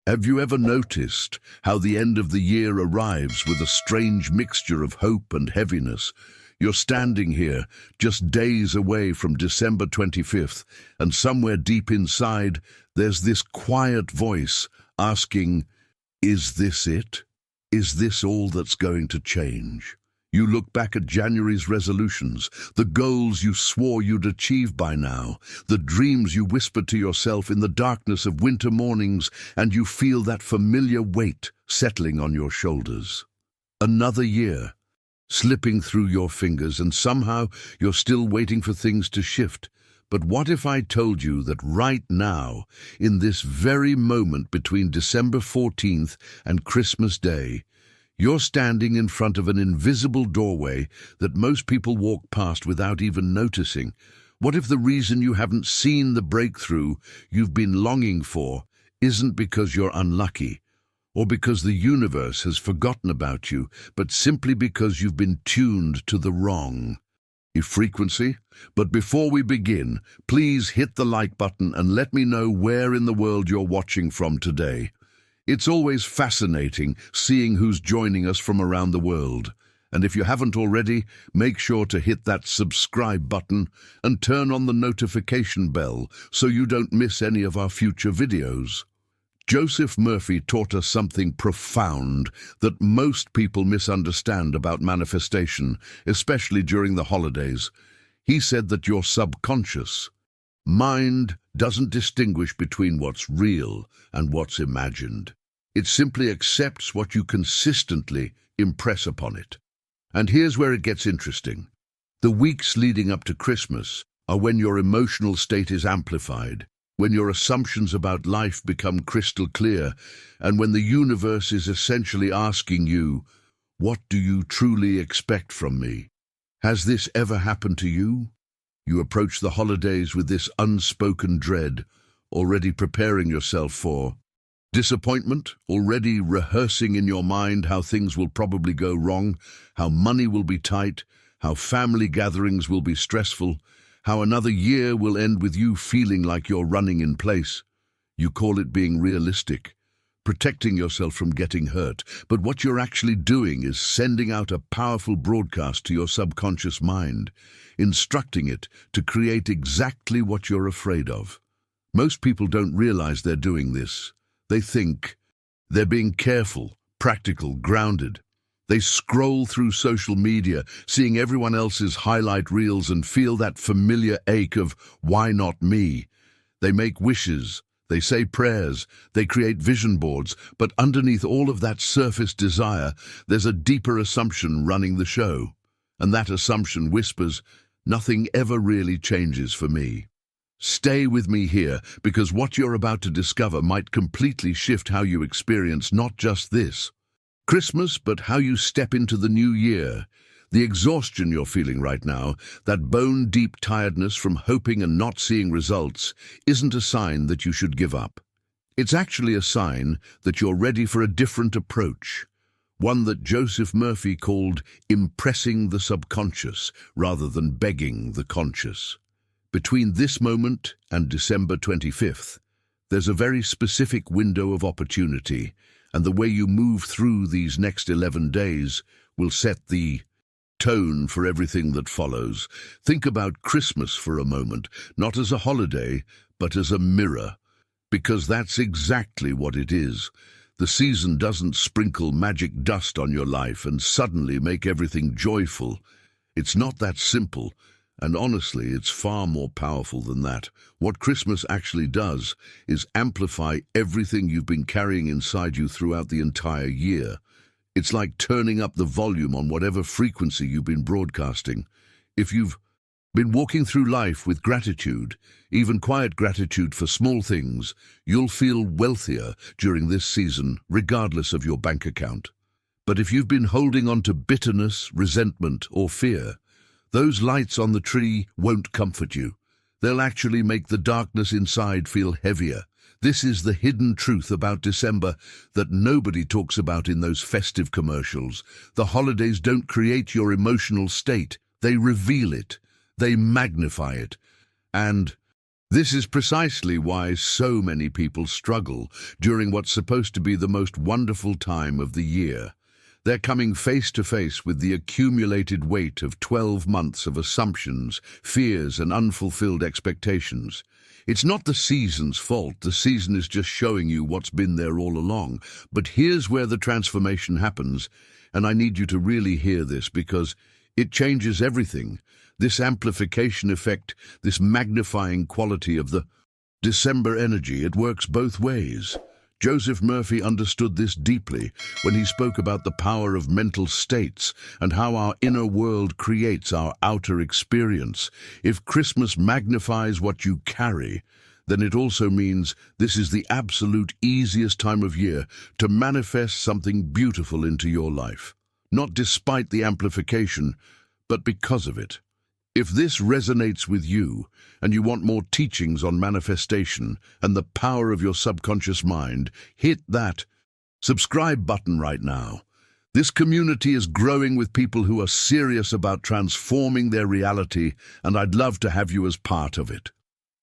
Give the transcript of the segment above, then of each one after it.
Have you ever noticed how the end of the year arrives with a strange mixture of hope and heaviness? You're standing here, just days away from December 25th, and somewhere deep inside, there's this quiet voice asking, is this it? Is this all that's going to change? You look back at January's resolutions, the goals you swore you'd achieve by now, the dreams you whispered to yourself in the darkness of winter mornings, and you feel that familiar weight settling on your shoulders. Another year, slipping through your fingers, and somehow you're still waiting for things to shift. But what if I told you that right now, in this very moment between December 14th and Christmas Day, you're standing in front of an invisible doorway that most people walk past without even noticing? What if the reason you haven't seen the breakthrough you've been longing for isn't because you're unlucky, or because the universe has forgotten about you, but simply because you've been tuned to the wrong frequency? But before we begin, please hit the like button and let me know where in the world you're watching from today. It's always fascinating seeing who's joining us from around the world. And if you haven't already, make sure to hit that subscribe button and turn on the notification bell so you don't miss any of our future videos. Joseph Murphy taught us something profound that most people misunderstand about manifestation, especially during the holidays. He said that your subconscious mind doesn't distinguish between what's real and what's imagined. It simply accepts what you consistently impress upon it. And here's where it gets interesting. The weeks leading up to Christmas are when your emotional state is amplified, when your assumptions about life become crystal clear, and when the universe is essentially asking you, what do you truly expect from me? Has this ever happened to you? You approach the holidays with this unspoken dread, already preparing yourself for disappointment, already rehearsing in your mind how things will probably go wrong, how money will be tight, how family gatherings will be stressful, how another year will end with you feeling like you're running in place. You call it being realistic, protecting yourself from getting hurt, but what you're actually doing is sending out a powerful broadcast to your subconscious mind, instructing it to create exactly what you're afraid of. Most people don't realize they're doing this. They think they're being careful, practical, grounded. They scroll through social media, seeing everyone else's highlight reels and feel that familiar ache of, why not me? They make wishes, they say prayers, they create vision boards, but underneath all of that surface desire, there's a deeper assumption running the show. And that assumption whispers, nothing ever really changes for me. Stay with me here, because what you're about to discover might completely shift how you experience not just this Christmas, but how you step into the new year. The exhaustion you're feeling right now, that bone-deep tiredness from hoping and not seeing results, isn't a sign that you should give up. It's actually a sign that you're ready for a different approach, one that Joseph Murphy called impressing the subconscious rather than begging the conscious. Between this moment and December 25th, there's a very specific window of opportunity, and the way you move through these next 11 days will set the tone for everything that follows. Think about Christmas for a moment, not as a holiday, but as a mirror, because that's exactly what it is. The season doesn't sprinkle magic dust on your life and suddenly make everything joyful. It's not that simple. And honestly, it's far more powerful than that. What Christmas actually does is amplify everything you've been carrying inside you throughout the entire year. It's like turning up the volume on whatever frequency you've been broadcasting. If you've been walking through life with gratitude, even quiet gratitude for small things, you'll feel wealthier during this season, regardless of your bank account. But if you've been holding on to bitterness, resentment, or fear, those lights on the tree won't comfort you. They'll actually make the darkness inside feel heavier. This is the hidden truth about December that nobody talks about in those festive commercials. The holidays don't create your emotional state. They reveal it. They magnify it. And This is precisely why so many people struggle during what's supposed to be the most wonderful time of the year. They're coming face to face with the accumulated weight of 12 months of assumptions, fears, and unfulfilled expectations. It's not the season's fault. The season is just showing you what's been there all along. But here's where the transformation happens, and I need you to really hear this because it changes everything. This amplification effect, this magnifying quality of the December energy, it works both ways. Joseph Murphy understood this deeply when he spoke about the power of mental states and how our inner world creates our outer experience. If Christmas magnifies what you carry, then it also means this is the absolute easiest time of year to manifest something beautiful into your life. Not despite the amplification, but because of it. If this resonates with you, and you want more teachings on manifestation and the power of your subconscious mind, hit that subscribe button right now. This community is growing with people who are serious about transforming their reality, and I'd love to have you as part of it.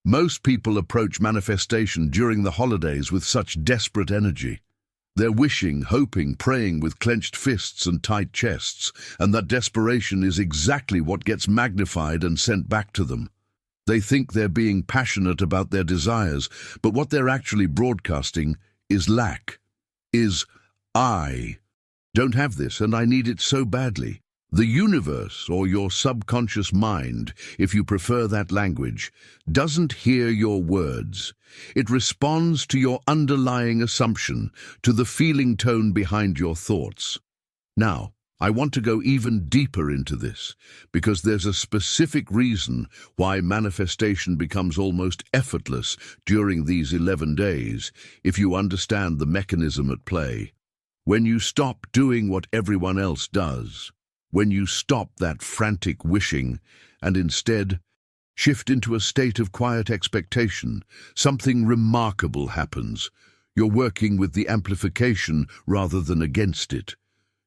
Most people approach manifestation during the holidays with such desperate energy. They're wishing, hoping, praying with clenched fists and tight chests, and that desperation is exactly what gets magnified and sent back to them. They think they're being passionate about their desires, but what they're actually broadcasting is lack, I don't have this and I need it so badly. The universe, or your subconscious mind, if you prefer that language, doesn't hear your words. It responds to your underlying assumption, to the feeling tone behind your thoughts. Now, I want to go even deeper into this, because there's a specific reason why manifestation becomes almost effortless during these 11 days, if you understand the mechanism at play. When you stop doing what everyone else does, when you stop that frantic wishing and instead shift into a state of quiet expectation, something remarkable happens. You're working with the amplification rather than against it.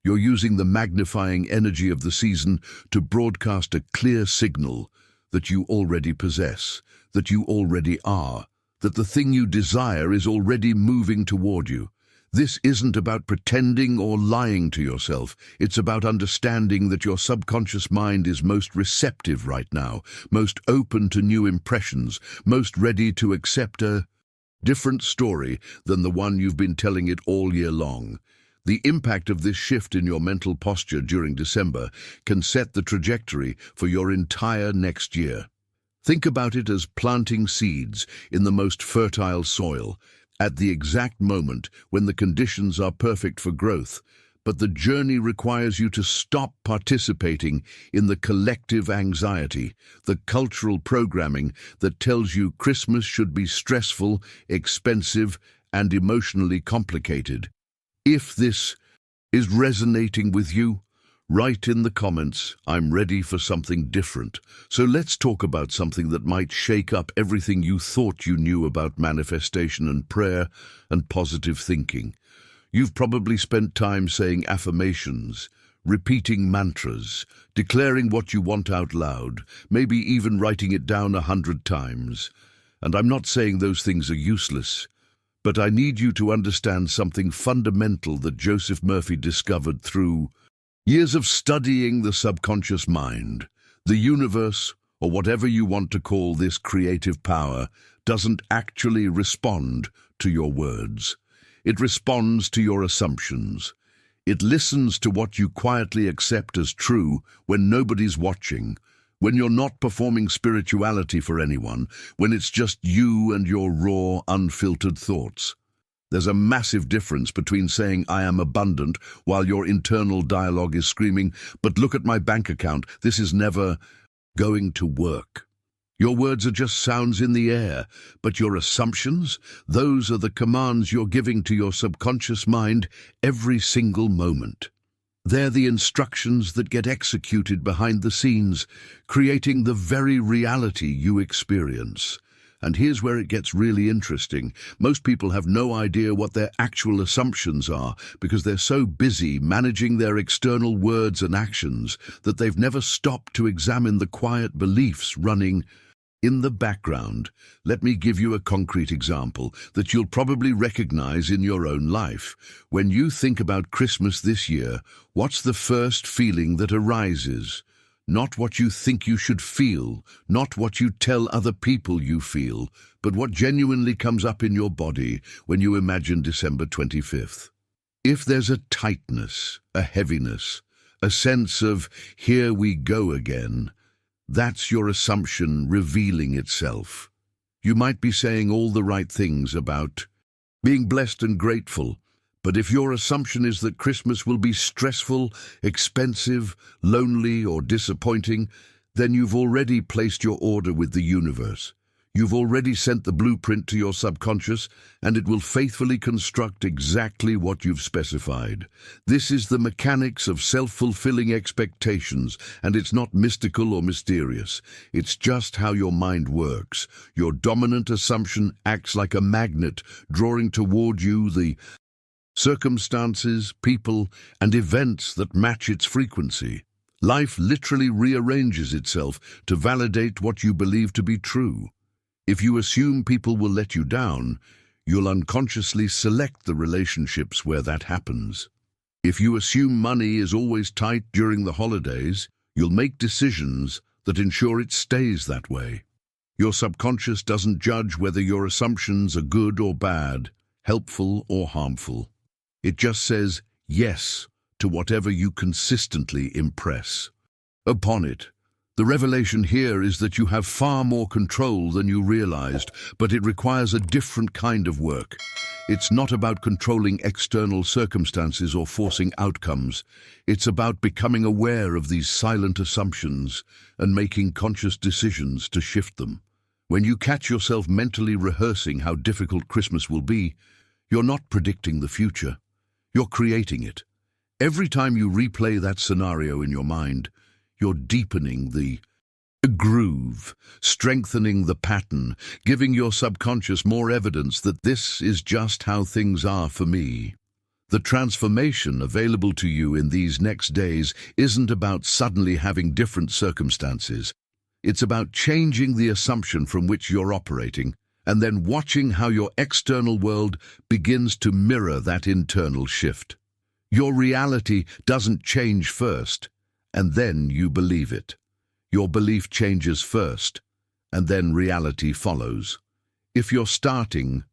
You're using the magnifying energy of the season to broadcast a clear signal that you already possess, that you already are, that the thing you desire is already moving toward you. This isn't about pretending or lying to yourself. It's about understanding that your subconscious mind is most receptive right now, most open to new impressions, most ready to accept a different story than the one you've been telling it all year long. The impact of this shift in your mental posture during December can set the trajectory for your entire next year. Think about it as planting seeds in the most fertile soil, at the exact moment when the conditions are perfect for growth, but the journey requires you to stop participating in the collective anxiety, the cultural programming that tells you Christmas should be stressful, expensive, and emotionally complicated. If this is resonating with you, write in the comments, I'm ready for something different. So let's talk about something that might shake up everything you thought you knew about manifestation and prayer and positive thinking. You've probably spent time saying affirmations, repeating mantras, declaring what you want out loud, maybe even writing it down 100 times. And I'm not saying those things are useless, but I need you to understand something fundamental that Joseph Murphy discovered through years of studying the subconscious mind. The universe, or whatever you want to call this creative power, doesn't actually respond to your words. It responds to your assumptions. It listens to what you quietly accept as true when nobody's watching, when you're not performing spirituality for anyone, when it's just you and your raw, unfiltered thoughts. There's a massive difference between saying I am abundant while your internal dialogue is screaming, but look at my bank account, this is never going to work. Your words are just sounds in the air, but your assumptions, those are the commands you're giving to your subconscious mind every single moment. They're the instructions that get executed behind the scenes, creating the very reality you experience. And here's where it gets really interesting. Most people have no idea what their actual assumptions are because they're so busy managing their external words and actions that they've never stopped to examine the quiet beliefs running In the background, let me give you a concrete example that you'll probably recognize in your own life. When you think about Christmas this year, what's the first feeling that arises? Not what you think you should feel, not what you tell other people you feel, but what genuinely comes up in your body when you imagine December 25th. If there's a tightness, a heaviness, a sense of here we go again, that's your assumption revealing itself. You might be saying all the right things about being blessed and grateful, but if your assumption is that Christmas will be stressful, expensive, lonely, or disappointing, then you've already placed your order with the universe. You've already sent the blueprint to your subconscious, and it will faithfully construct exactly what you've specified. This is the mechanics of self-fulfilling expectations, and it's not mystical or mysterious. It's just how your mind works. Your dominant assumption acts like a magnet, drawing toward you the circumstances, people, and events that match its frequency. Life literally rearranges itself to validate what you believe to be true. If you assume people will let you down, you'll unconsciously select the relationships where that happens. If you assume money is always tight during the holidays, you'll make decisions that ensure it stays that way. Your subconscious doesn't judge whether your assumptions are good or bad, helpful or harmful. It just says yes to whatever you consistently impress upon it. The revelation here is that you have far more control than you realized, but it requires a different kind of work. It's not about controlling external circumstances or forcing outcomes. It's about becoming aware of these silent assumptions and making conscious decisions to shift them. When you catch yourself mentally rehearsing how difficult Christmas will be, you're not predicting the future. You're creating it. Every time you replay that scenario in your mind, you're deepening the groove, strengthening the pattern, giving your subconscious more evidence that this is just how things are for me. The transformation available to you in these next days isn't about suddenly having different circumstances. It's about changing the assumption from which you're operating and then watching how your external world begins to mirror that internal shift. Your reality doesn't change first, and then you believe it. Your belief changes first, and then reality follows. If you're starting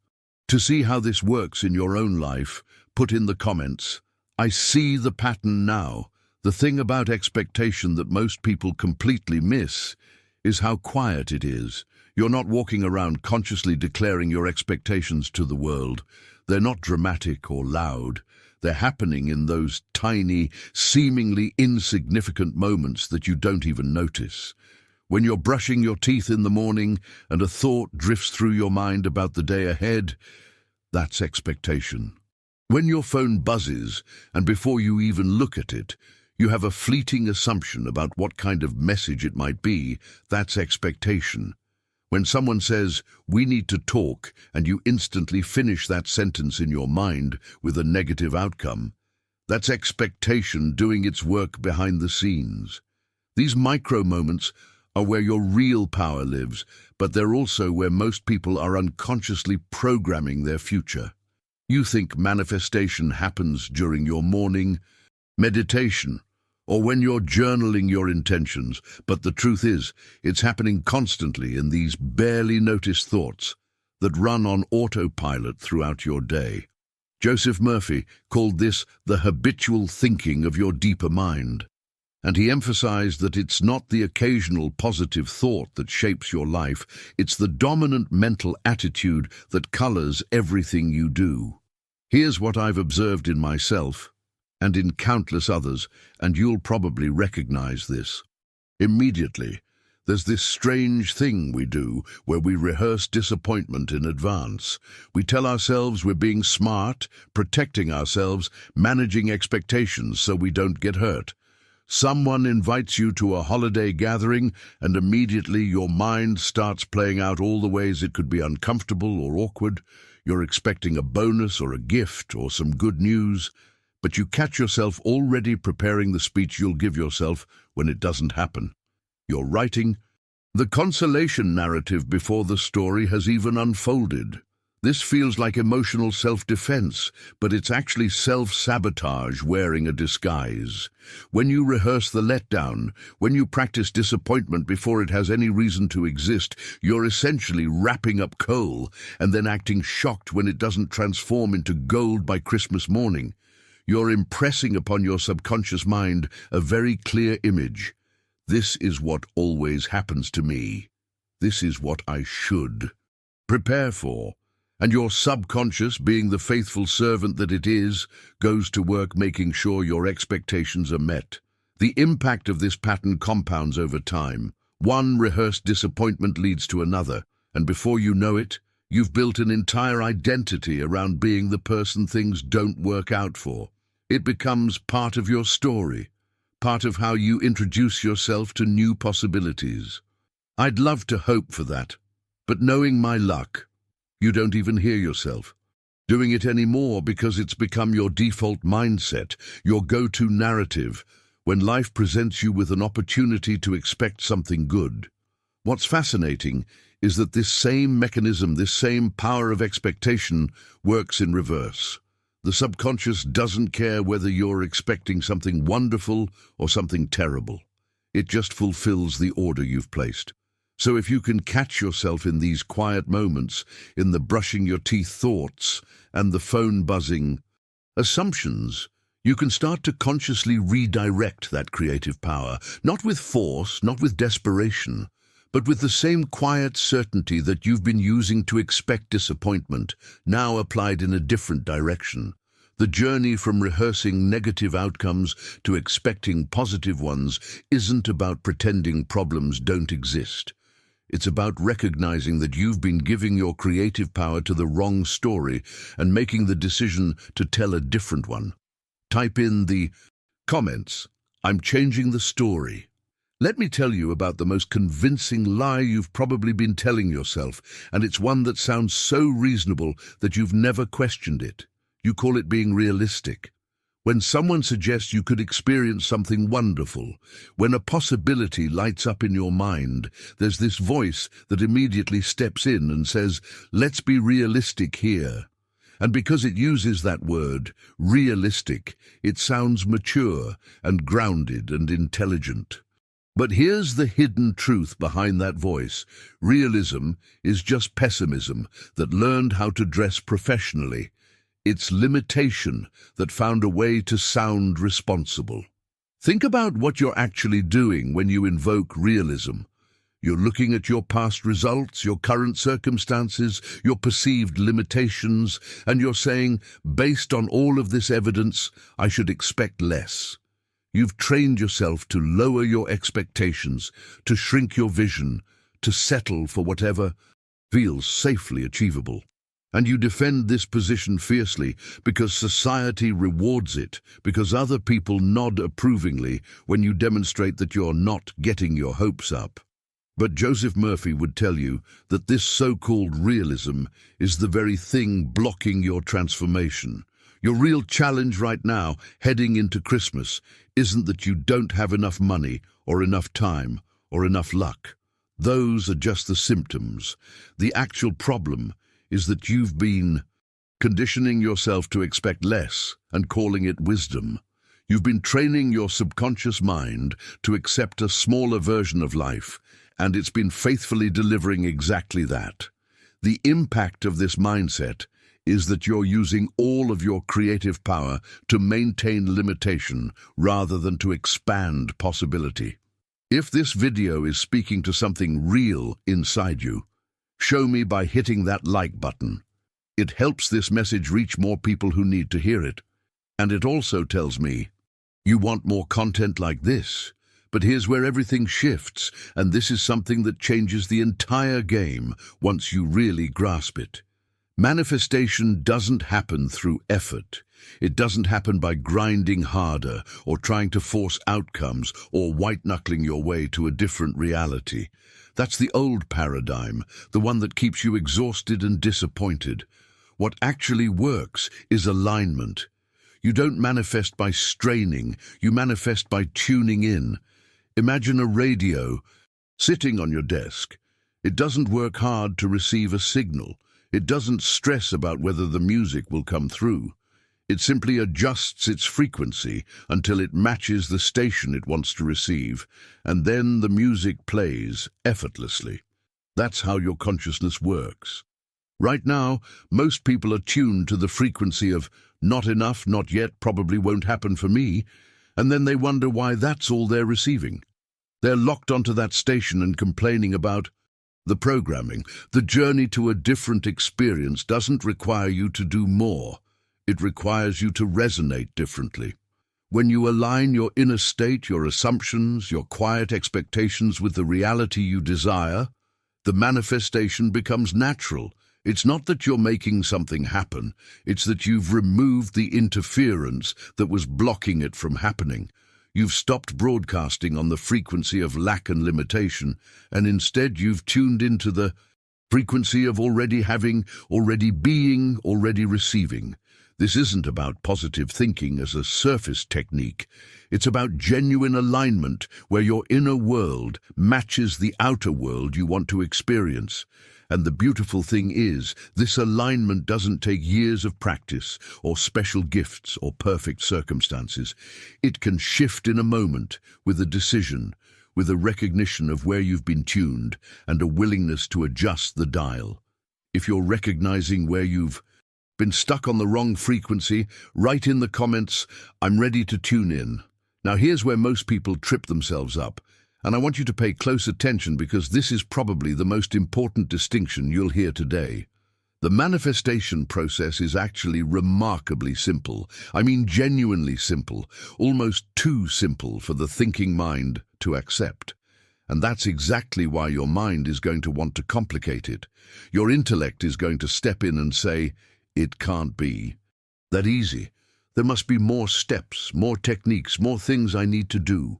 to see how this works in your own life, put in the comments, I see the pattern now. The thing about expectation that most people completely miss is how quiet it is. You're not walking around consciously declaring your expectations to the world. They're not dramatic or loud. They're happening in those tiny, seemingly insignificant moments that you don't even notice. When you're brushing your teeth in the morning and a thought drifts through your mind about the day ahead, that's expectation. When your phone buzzes and before you even look at it, you have a fleeting assumption about what kind of message it might be, that's expectation. When someone says, we need to talk, and you instantly finish that sentence in your mind with a negative outcome, that's expectation doing its work behind the scenes. These micro moments are where your real power lives, but they're also where most people are unconsciously programming their future. You think manifestation happens during your morning meditation, or when you're journaling your intentions, but the truth is, it's happening constantly in these barely noticed thoughts that run on autopilot throughout your day. Joseph Murphy called this the habitual thinking of your deeper mind, and he emphasized that it's not the occasional positive thought that shapes your life, it's the dominant mental attitude that colors everything you do. Here's what I've observed in myself and in countless others, and you'll probably recognize this. Immediately, there's this strange thing we do where we rehearse disappointment in advance. We tell ourselves we're being smart, protecting ourselves, managing expectations so we don't get hurt. Someone invites you to a holiday gathering, and immediately your mind starts playing out all the ways it could be uncomfortable or awkward. You're expecting a bonus or a gift or some good news, but you catch yourself already preparing the speech you'll give yourself when it doesn't happen. You're writing, The consolation narrative before the story has even unfolded. This feels like emotional self-defense, but it's actually self-sabotage wearing a disguise. When you rehearse the letdown, when you practice disappointment before it has any reason to exist, you're essentially wrapping up coal and then acting shocked when it doesn't transform into gold by Christmas morning. You're impressing upon your subconscious mind a very clear image. This is what always happens to me. This is what I should prepare for. And your subconscious, being the faithful servant that it is, goes to work making sure your expectations are met. The impact of this pattern compounds over time. One rehearsed disappointment leads to another, and before you know it, you've built an entire identity around being the person things don't work out for. It becomes part of your story, part of how you introduce yourself to new possibilities. I'd love to hope for that, but knowing my luck, you don't even hear yourself doing it anymore because it's become your default mindset, your go-to narrative, when life presents you with an opportunity to expect something good. What's fascinating is that this same mechanism, this same power of expectation, works in reverse. The subconscious doesn't care whether you're expecting something wonderful or something terrible. It just fulfills the order you've placed. So if you can catch yourself in these quiet moments, in the brushing your teeth thoughts and the phone buzzing assumptions, you can start to consciously redirect that creative power, not with force, not with desperation, but with the same quiet certainty that you've been using to expect disappointment, now applied in a different direction. The journey from rehearsing negative outcomes to expecting positive ones isn't about pretending problems don't exist. It's about recognizing that you've been giving your creative power to the wrong story and making the decision to tell a different one. Type in the comments, "I'm changing the story." Let me tell you about the most convincing lie you've probably been telling yourself, and it's one that sounds so reasonable that you've never questioned it. You call it being realistic. When someone suggests you could experience something wonderful, when a possibility lights up in your mind, there's this voice that immediately steps in and says, "Let's be realistic here." And because it uses that word, realistic, it sounds mature and grounded and intelligent. But here's the hidden truth behind that voice. Realism is just pessimism that learned how to dress professionally. It's limitation that found a way to sound responsible. Think about what you're actually doing when you invoke realism. You're looking at your past results, your current circumstances, your perceived limitations, and you're saying, based on all of this evidence, I should expect less. You've trained yourself to lower your expectations, to shrink your vision, to settle for whatever feels safely achievable. And you defend this position fiercely because society rewards it, because other people nod approvingly when you demonstrate that you're not getting your hopes up. But Joseph Murphy would tell you that this so-called realism is the very thing blocking your transformation. Your real challenge right now, heading into Christmas, isn't that you don't have enough money or enough time or enough luck. Those are just the symptoms. The actual problem is that you've been conditioning yourself to expect less and calling it wisdom. You've been training your subconscious mind to accept a smaller version of life, and it's been faithfully delivering exactly that. The impact of this mindset is that you're using all of your creative power to maintain limitation rather than to expand possibility. If this video is speaking to something real inside you, show me by hitting that like button. It helps this message reach more people who need to hear it. And it also tells me, you want more content like this. But here's where everything shifts, and this is something that changes the entire game once you really grasp it. Manifestation doesn't happen through effort. It doesn't happen by grinding harder or trying to force outcomes or white-knuckling your way to a different reality. That's the old paradigm, the one that keeps you exhausted and disappointed. What actually works is alignment. You don't manifest by straining, you manifest by tuning in. Imagine a radio. Sitting on your desk, it doesn't work hard to receive a signal. It doesn't stress about whether the music will come through. It simply adjusts its frequency until it matches the station it wants to receive, and then the music plays effortlessly. That's how your consciousness works. Right now, most people are tuned to the frequency of "not enough, not yet, probably won't happen for me," and then they wonder why that's all they're receiving. They're locked onto that station and complaining about the programming. The journey to a different experience doesn't require you to do more. It requires you to resonate differently. When you align your inner state, your assumptions, your quiet expectations with the reality you desire, the manifestation becomes natural. It's not that you're making something happen, it's that you've removed the interference that was blocking it from happening. You've stopped broadcasting on the frequency of lack and limitation, and instead you've tuned into the frequency of already having, already being, already receiving. This isn't about positive thinking as a surface technique. It's about genuine alignment where your inner world matches the outer world you want to experience. And the beautiful thing is, this alignment doesn't take years of practice or special gifts or perfect circumstances. It can shift in a moment with a decision, with a recognition of where you've been tuned and a willingness to adjust the dial. If you're recognizing where you've been stuck on the wrong frequency, write in the comments, "I'm ready to tune in." Now here's where most people trip themselves up, and I want you to pay close attention because this is probably the most important distinction you'll hear today. The manifestation process is actually remarkably simple. I mean genuinely simple, almost too simple for the thinking mind to accept. And that's exactly why your mind is going to want to complicate it. Your intellect is going to step in and say, "It can't be that easy. There must be more steps, more techniques, more things I need to do."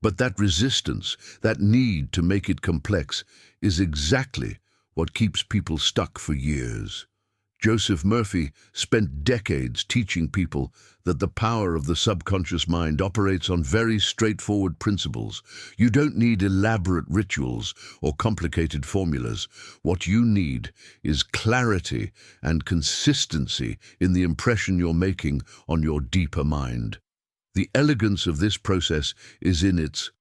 But that resistance, that need to make it complex, is exactly what keeps people stuck for years. Joseph Murphy spent decades teaching people that the power of the subconscious mind operates on very straightforward principles. You don't need elaborate rituals or complicated formulas. What you need is clarity and consistency in the impression you're making on your deeper mind. The elegance of this process is in its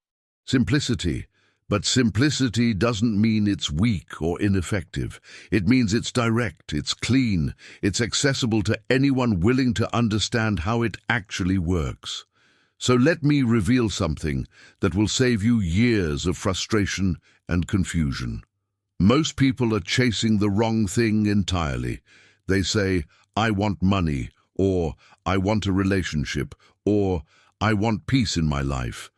simplicity. But simplicity doesn't mean it's weak or ineffective. It means it's direct, it's clean, it's accessible to anyone willing to understand how it actually works. So let me reveal something that will save you years of frustration and confusion. Most people are chasing the wrong thing entirely. They say, "I want money," or "I want a relationship," or "I want peace in my life."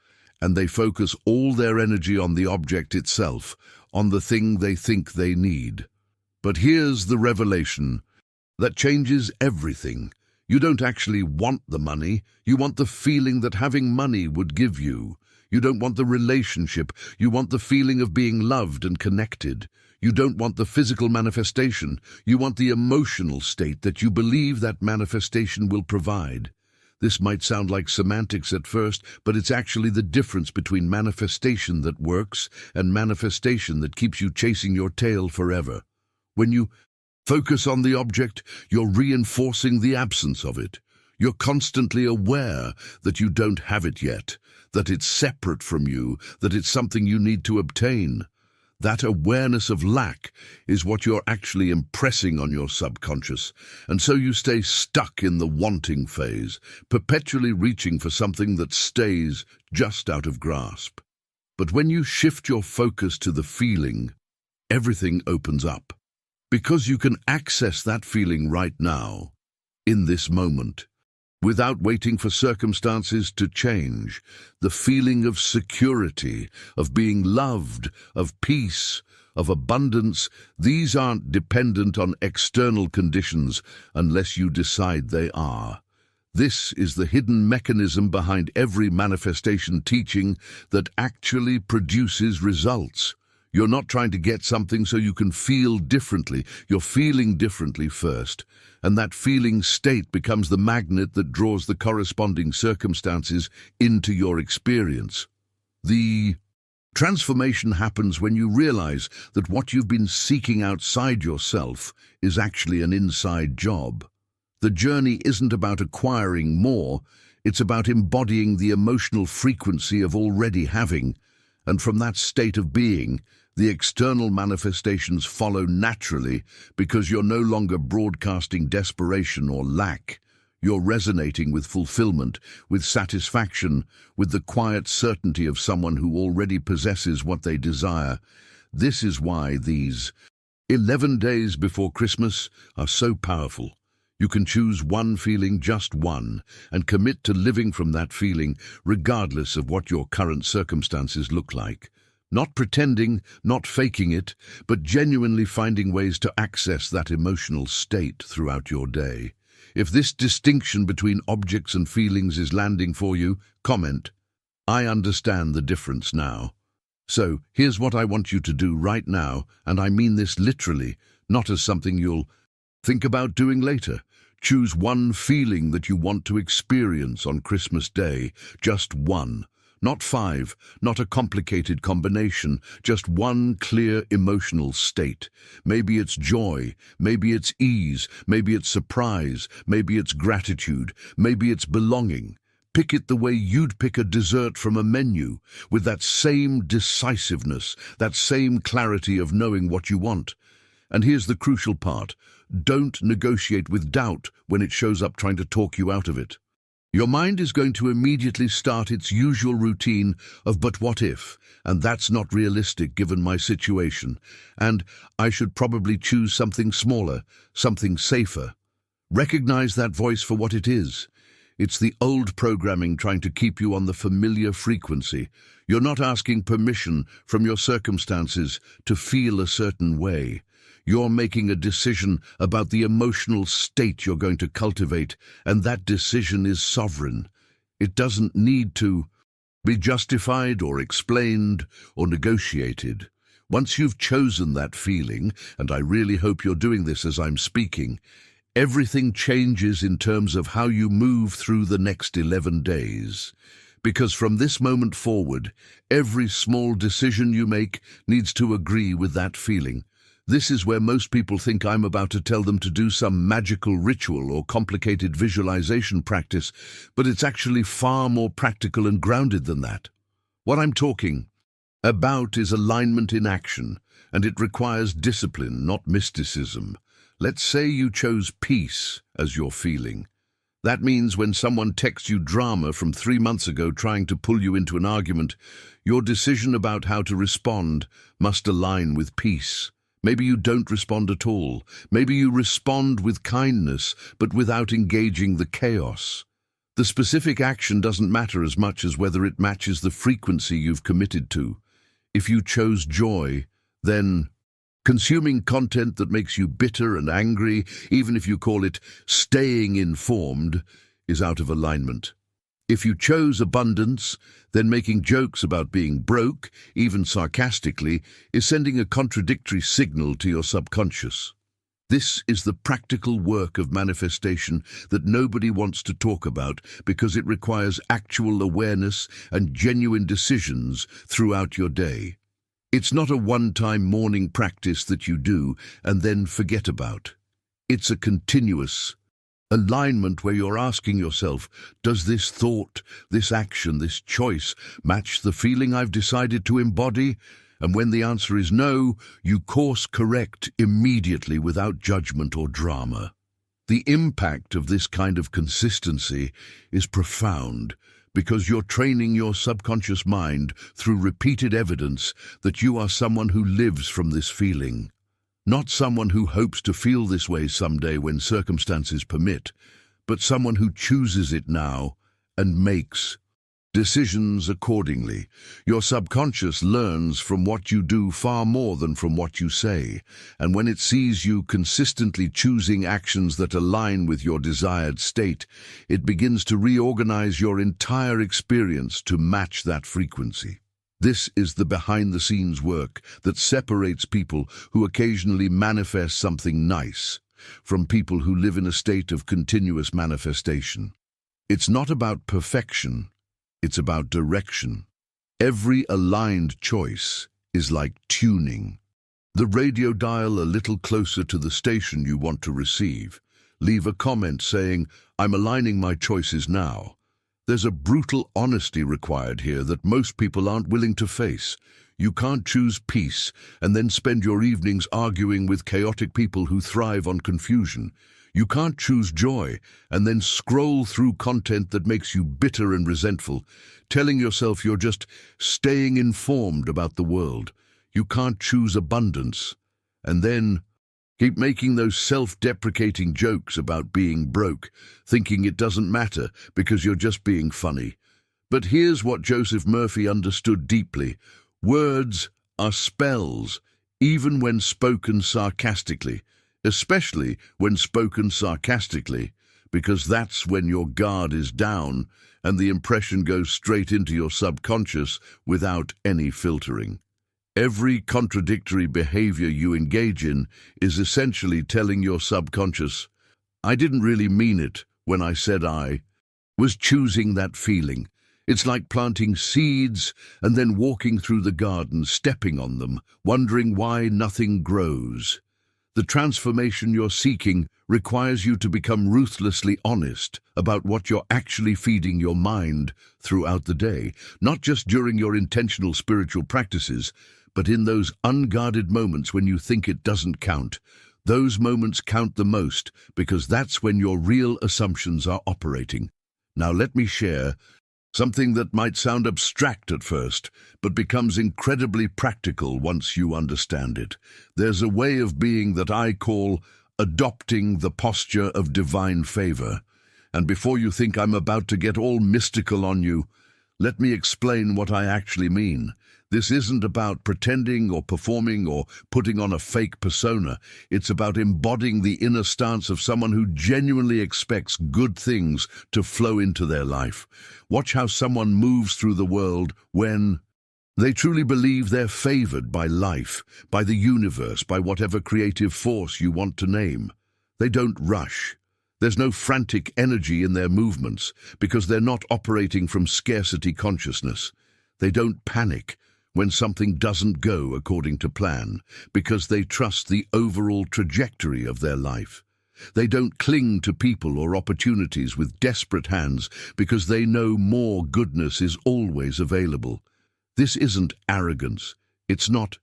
And they focus all their energy on the object itself, on the thing they think they need. But here's the revelation that changes everything. You don't actually want the money, you want the feeling that having money would give you. You don't want the relationship, you want the feeling of being loved and connected. You don't want the physical manifestation, you want the emotional state that you believe that manifestation will provide. This might sound like semantics at first, but it's actually the difference between manifestation that works and manifestation that keeps you chasing your tail forever. When you focus on the object, you're reinforcing the absence of it. You're constantly aware that you don't have it yet, that it's separate from you, that it's something you need to obtain. That awareness of lack is what you're actually impressing on your subconscious, and so you stay stuck in the wanting phase, perpetually reaching for something that stays just out of grasp. But when you shift your focus to the feeling, everything opens up, because you can access that feeling right now, in this moment. Without waiting for circumstances to change, the feeling of security, of being loved, of peace, of abundance, these aren't dependent on external conditions unless you decide they are. This is the hidden mechanism behind every manifestation teaching that actually produces results. You're not trying to get something so you can feel differently. You're feeling differently first. And that feeling state becomes the magnet that draws the corresponding circumstances into your experience. The Transformation happens when you realize that what you've been seeking outside yourself is actually an inside job. The journey isn't about acquiring more, it's about embodying the emotional frequency of already having, and from that state of being, the external manifestations follow naturally because you're no longer broadcasting desperation or lack. You're resonating with fulfillment, with satisfaction, with the quiet certainty of someone who already possesses what they desire. This is why these 11 days before Christmas are so powerful. You can choose one feeling, just one, and commit to living from that feeling regardless of what your current circumstances look like. Not pretending, not faking it, but genuinely finding ways to access that emotional state throughout your day. If this distinction between objects and feelings is landing for you, comment, "I understand the difference now." So, here's what I want you to do right now, and I mean this literally, not as something you'll think about doing later. Choose one feeling that you want to experience on Christmas Day, just one. Not 5, not a complicated combination, just one clear emotional state. Maybe it's joy, maybe it's ease, maybe it's surprise, maybe it's gratitude, maybe it's belonging. Pick it the way you'd pick a dessert from a menu, with that same decisiveness, that same clarity of knowing what you want. And here's the crucial part. Don't negotiate with doubt when it shows up trying to talk you out of it. Your mind is going to immediately start its usual routine of "but what if?" and "that's not realistic given my situation," and "I should probably choose something smaller, something safer." Recognize that voice for what it is. It's the old programming trying to keep you on the familiar frequency. You're not asking permission from your circumstances to feel a certain way. You're making a decision about the emotional state you're going to cultivate, and that decision is sovereign. It doesn't need to be justified or explained or negotiated. Once you've chosen that feeling, and I really hope you're doing this as I'm speaking, everything changes in terms of how you move through the next 11 days. Because from this moment forward, every small decision you make needs to agree with that feeling. This is where most people think I'm about to tell them to do some magical ritual or complicated visualization practice, but it's actually far more practical and grounded than that. What I'm talking about is alignment in action, and it requires discipline, not mysticism. Let's say you chose peace as your feeling. That means when someone texts you drama from 3 months ago trying to pull you into an argument, your decision about how to respond must align with peace. Maybe you don't respond at all. Maybe you respond with kindness, but without engaging the chaos. The specific action doesn't matter as much as whether it matches the frequency you've committed to. If you chose joy, then consuming content that makes you bitter and angry, even if you call it staying informed, is out of alignment. If you chose abundance, then making jokes about being broke, even sarcastically, is sending a contradictory signal to your subconscious. This is the practical work of manifestation that nobody wants to talk about because it requires actual awareness and genuine decisions throughout your day. It's not a one-time morning practice that you do and then forget about. It's a continuous alignment where you're asking yourself, does this thought, this action, this choice match the feeling I've decided to embody? And when the answer is no, you course correct immediately without judgment or drama. The impact of this kind of consistency is profound because you're training your subconscious mind through repeated evidence that you are someone who lives from this feeling. Not someone who hopes to feel this way someday when circumstances permit, but someone who chooses it now and makes decisions accordingly. Your subconscious learns from what you do far more than from what you say, and when it sees you consistently choosing actions that align with your desired state, it begins to reorganize your entire experience to match that frequency. This is the behind-the-scenes work that separates people who occasionally manifest something nice from people who live in a state of continuous manifestation. It's not about perfection, it's about direction. Every aligned choice is like tuning. The radio dial a little closer to the station you want to receive. Leave a comment saying, "I'm aligning my choices now." There's a brutal honesty required here that most people aren't willing to face. You can't choose peace and then spend your evenings arguing with chaotic people who thrive on confusion. You can't choose joy and then scroll through content that makes you bitter and resentful, telling yourself you're just staying informed about the world. You can't choose abundance and then keep making those self-deprecating jokes about being broke, thinking it doesn't matter because you're just being funny. But here's what Joseph Murphy understood deeply. Words are spells, even when spoken sarcastically, especially when spoken sarcastically, because that's when your guard is down and the impression goes straight into your subconscious without any filtering. Every contradictory behavior you engage in is essentially telling your subconscious, "I didn't really mean it when I said I was choosing that feeling." It's like planting seeds and then walking through the garden, stepping on them, wondering why nothing grows. The transformation you're seeking requires you to become ruthlessly honest about what you're actually feeding your mind throughout the day, not just during your intentional spiritual practices, but in those unguarded moments when you think it doesn't count. Those moments count the most because that's when your real assumptions are operating. Now let me share something that might sound abstract at first, but becomes incredibly practical once you understand it. There's a way of being that I call adopting the posture of divine favor. And before you think I'm about to get all mystical on you, let me explain what I actually mean. This isn't about pretending or performing or putting on a fake persona. It's about embodying the inner stance of someone who genuinely expects good things to flow into their life. Watch how someone moves through the world when they truly believe they're favored by life, by the universe, by whatever creative force you want to name. They don't rush. There's no frantic energy in their movements because they're not operating from scarcity consciousness. They don't panic when something doesn't go according to plan because they trust the overall trajectory of their life. They don't cling to people or opportunities with desperate hands because they know more goodness is always available. This isn't arrogance. It's not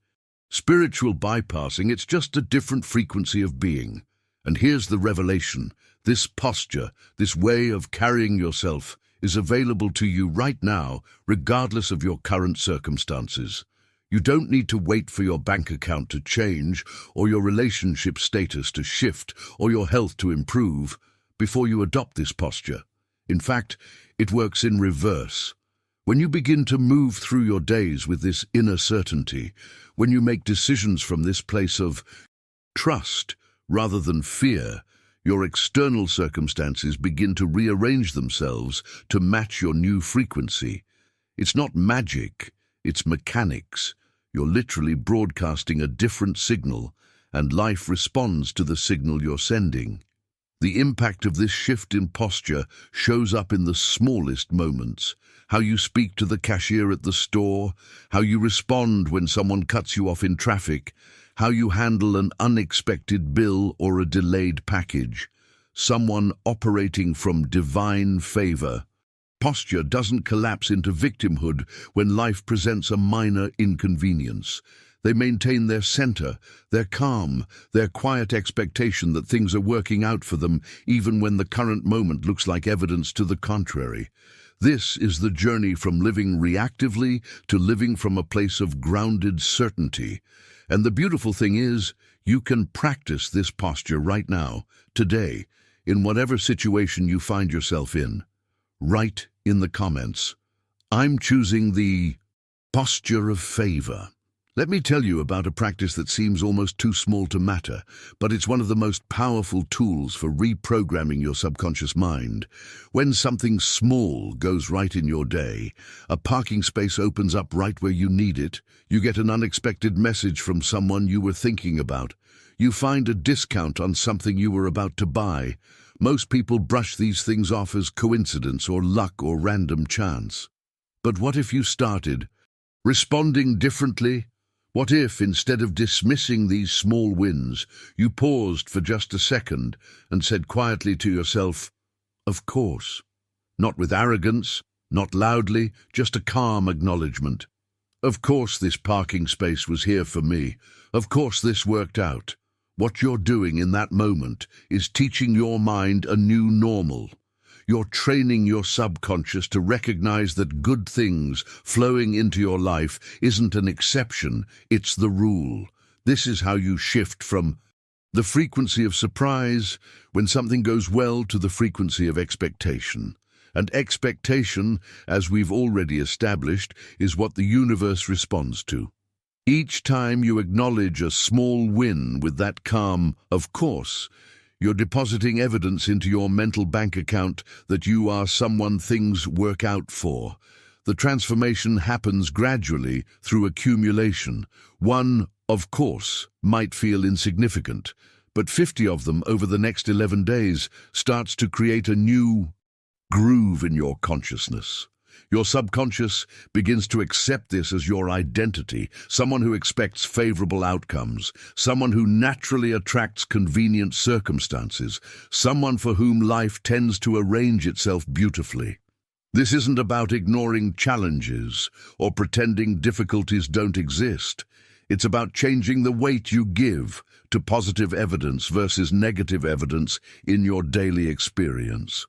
spiritual bypassing. It's just a different frequency of being. And here's the revelation. This posture, this way of carrying yourself, is available to you right now, regardless of your current circumstances. You don't need to wait for your bank account to change, or your relationship status to shift, or your health to improve, before you adopt this posture. In fact, it works in reverse. When you begin to move through your days with this inner certainty, when you make decisions from this place of trust rather than fear, your external circumstances begin to rearrange themselves to match your new frequency. It's not magic, it's mechanics. You're literally broadcasting a different signal, and life responds to the signal you're sending. The impact of this shift in posture shows up in the smallest moments. How you speak to the cashier at the store, how you respond when someone cuts you off in traffic, how you handle an unexpected bill or a delayed package. Someone operating from divine favor. Posture doesn't collapse into victimhood when life presents a minor inconvenience. They maintain their center, their calm, their quiet expectation that things are working out for them even when the current moment looks like evidence to the contrary. This is the journey from living reactively to living from a place of grounded certainty. And the beautiful thing is, you can practice this posture right now, today, in whatever situation you find yourself in. Write in the comments, "I'm choosing the posture of favor." Let me tell you about a practice that seems almost too small to matter, but it's one of the most powerful tools for reprogramming your subconscious mind. When something small goes right in your day, a parking space opens up right where you need it, you get an unexpected message from someone you were thinking about, you find a discount on something you were about to buy. Most people brush these things off as coincidence or luck or random chance. But what if you started Responding differently? What if, instead of dismissing these small wins, you paused for just a second and said quietly to yourself, "Of course." Not with arrogance, not loudly, just a calm acknowledgement. Of course this parking space was here for me. Of course this worked out. What you're doing in that moment is teaching your mind a new normal. You're training your subconscious to recognize that good things flowing into your life isn't an exception, it's the rule. This is how you shift from the frequency of surprise when something goes well to the frequency of expectation. And expectation, as we've already established, is what the universe responds to. Each time you acknowledge a small win with that calm, "of course," you're depositing evidence into your mental bank account that you are someone things work out for. The transformation happens gradually through accumulation. One, "of course," might feel insignificant, but 50 of them over the next 11 days starts to create a new groove in your consciousness. Your subconscious begins to accept this as your identity, someone who expects favorable outcomes, someone who naturally attracts convenient circumstances, someone for whom life tends to arrange itself beautifully. This isn't about ignoring challenges or pretending difficulties don't exist. It's about changing the weight you give to positive evidence versus negative evidence in your daily experience.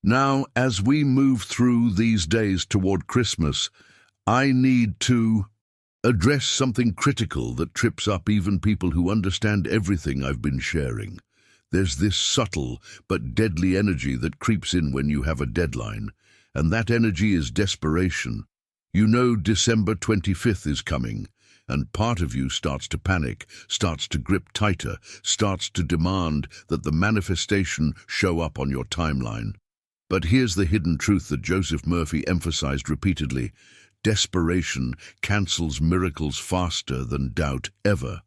Now, as we move through these days toward Christmas, I need to address something critical that trips up even people who understand everything I've been sharing. There's this subtle but deadly energy that creeps in when you have a deadline, and that energy is desperation. You know December 25th is coming, and part of you starts to panic, starts to grip tighter, starts to demand that the manifestation show up on your timeline. But here's the hidden truth that Joseph Murphy emphasized repeatedly. Desperation cancels miracles faster than doubt ever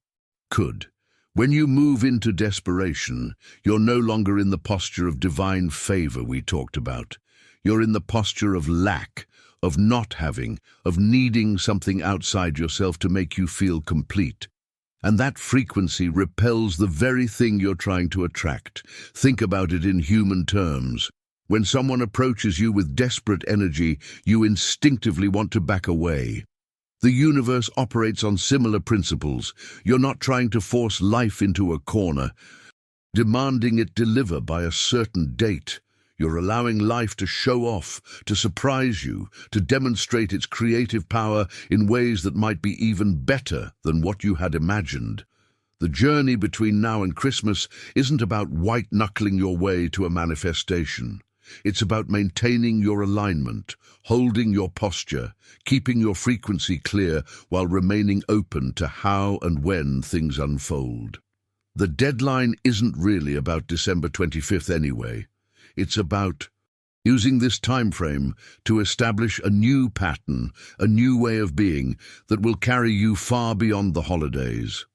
could. When you move into desperation, you're no longer in the posture of divine favor we talked about. You're in the posture of lack, of not having, of needing something outside yourself to make you feel complete. And that frequency repels the very thing you're trying to attract. Think about it in human terms. When someone approaches you with desperate energy, you instinctively want to back away. The universe operates on similar principles. You're not trying to force life into a corner, demanding it deliver by a certain date. You're allowing life to show off, to surprise you, to demonstrate its creative power in ways that might be even better than what you had imagined. The journey between now and Christmas isn't about white-knuckling your way to a manifestation. It's about maintaining your alignment, holding your posture, keeping your frequency clear while remaining open to how and when things unfold. The deadline isn't really about December 25th anyway. It's about using this time frame to establish a new pattern, a new way of being that will carry you far beyond the holidays.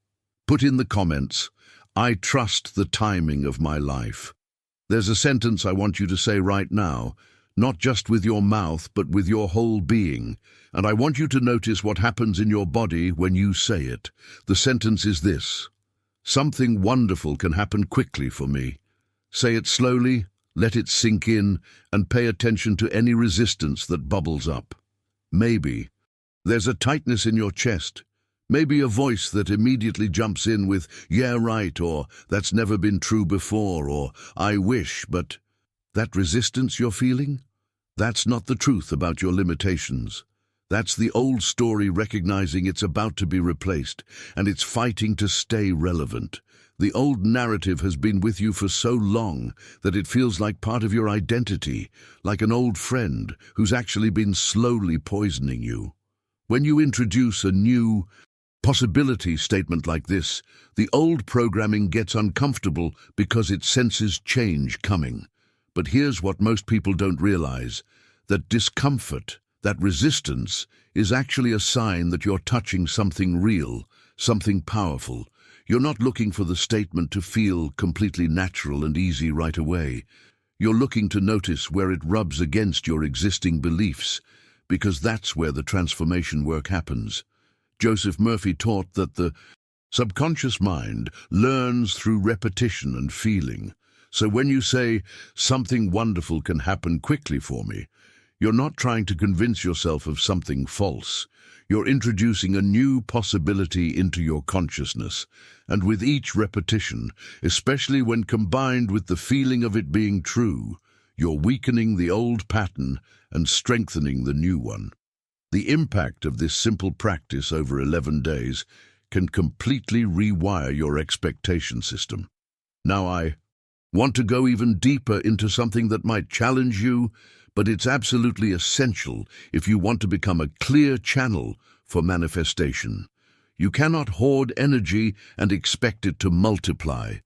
Put in the comments, "I trust the timing of my life." There's a sentence I want you to say right now, not just with your mouth, but with your whole being. And I want you to notice what happens in your body when you say it. The sentence is this: "Something wonderful can happen quickly for me." Say it slowly, let it sink in, and pay attention to any resistance that bubbles up. Maybe there's a tightness in your chest. Maybe a voice that immediately jumps in with, "Yeah, right," or "That's never been true before," or "I wish," but that resistance you're feeling? That's not the truth about your limitations. That's the old story recognizing it's about to be replaced, and it's fighting to stay relevant. The old narrative has been with you for so long that it feels like part of your identity, like an old friend who's actually been slowly poisoning you. When you introduce a new possibility statement like this, the old programming gets uncomfortable because it senses change coming. But here's what most people don't realize: that discomfort, that resistance, is actually a sign that you're touching something real, something powerful. You're not looking for the statement to feel completely natural and easy right away. You're looking to notice where it rubs against your existing beliefs, because that's where the transformation work happens. Joseph Murphy taught that the subconscious mind learns through repetition and feeling. So when you say, something wonderful can happen quickly for me, you're not trying to convince yourself of something false. You're introducing a new possibility into your consciousness. And with each repetition, especially when combined with the feeling of it being true, you're weakening the old pattern and strengthening the new one. The impact of this simple practice over 11 days can completely rewire your expectation system. Now I want to go even deeper into something that might challenge you, but it's absolutely essential if you want to become a clear channel for manifestation. You cannot hoard energy and expect it to multiply.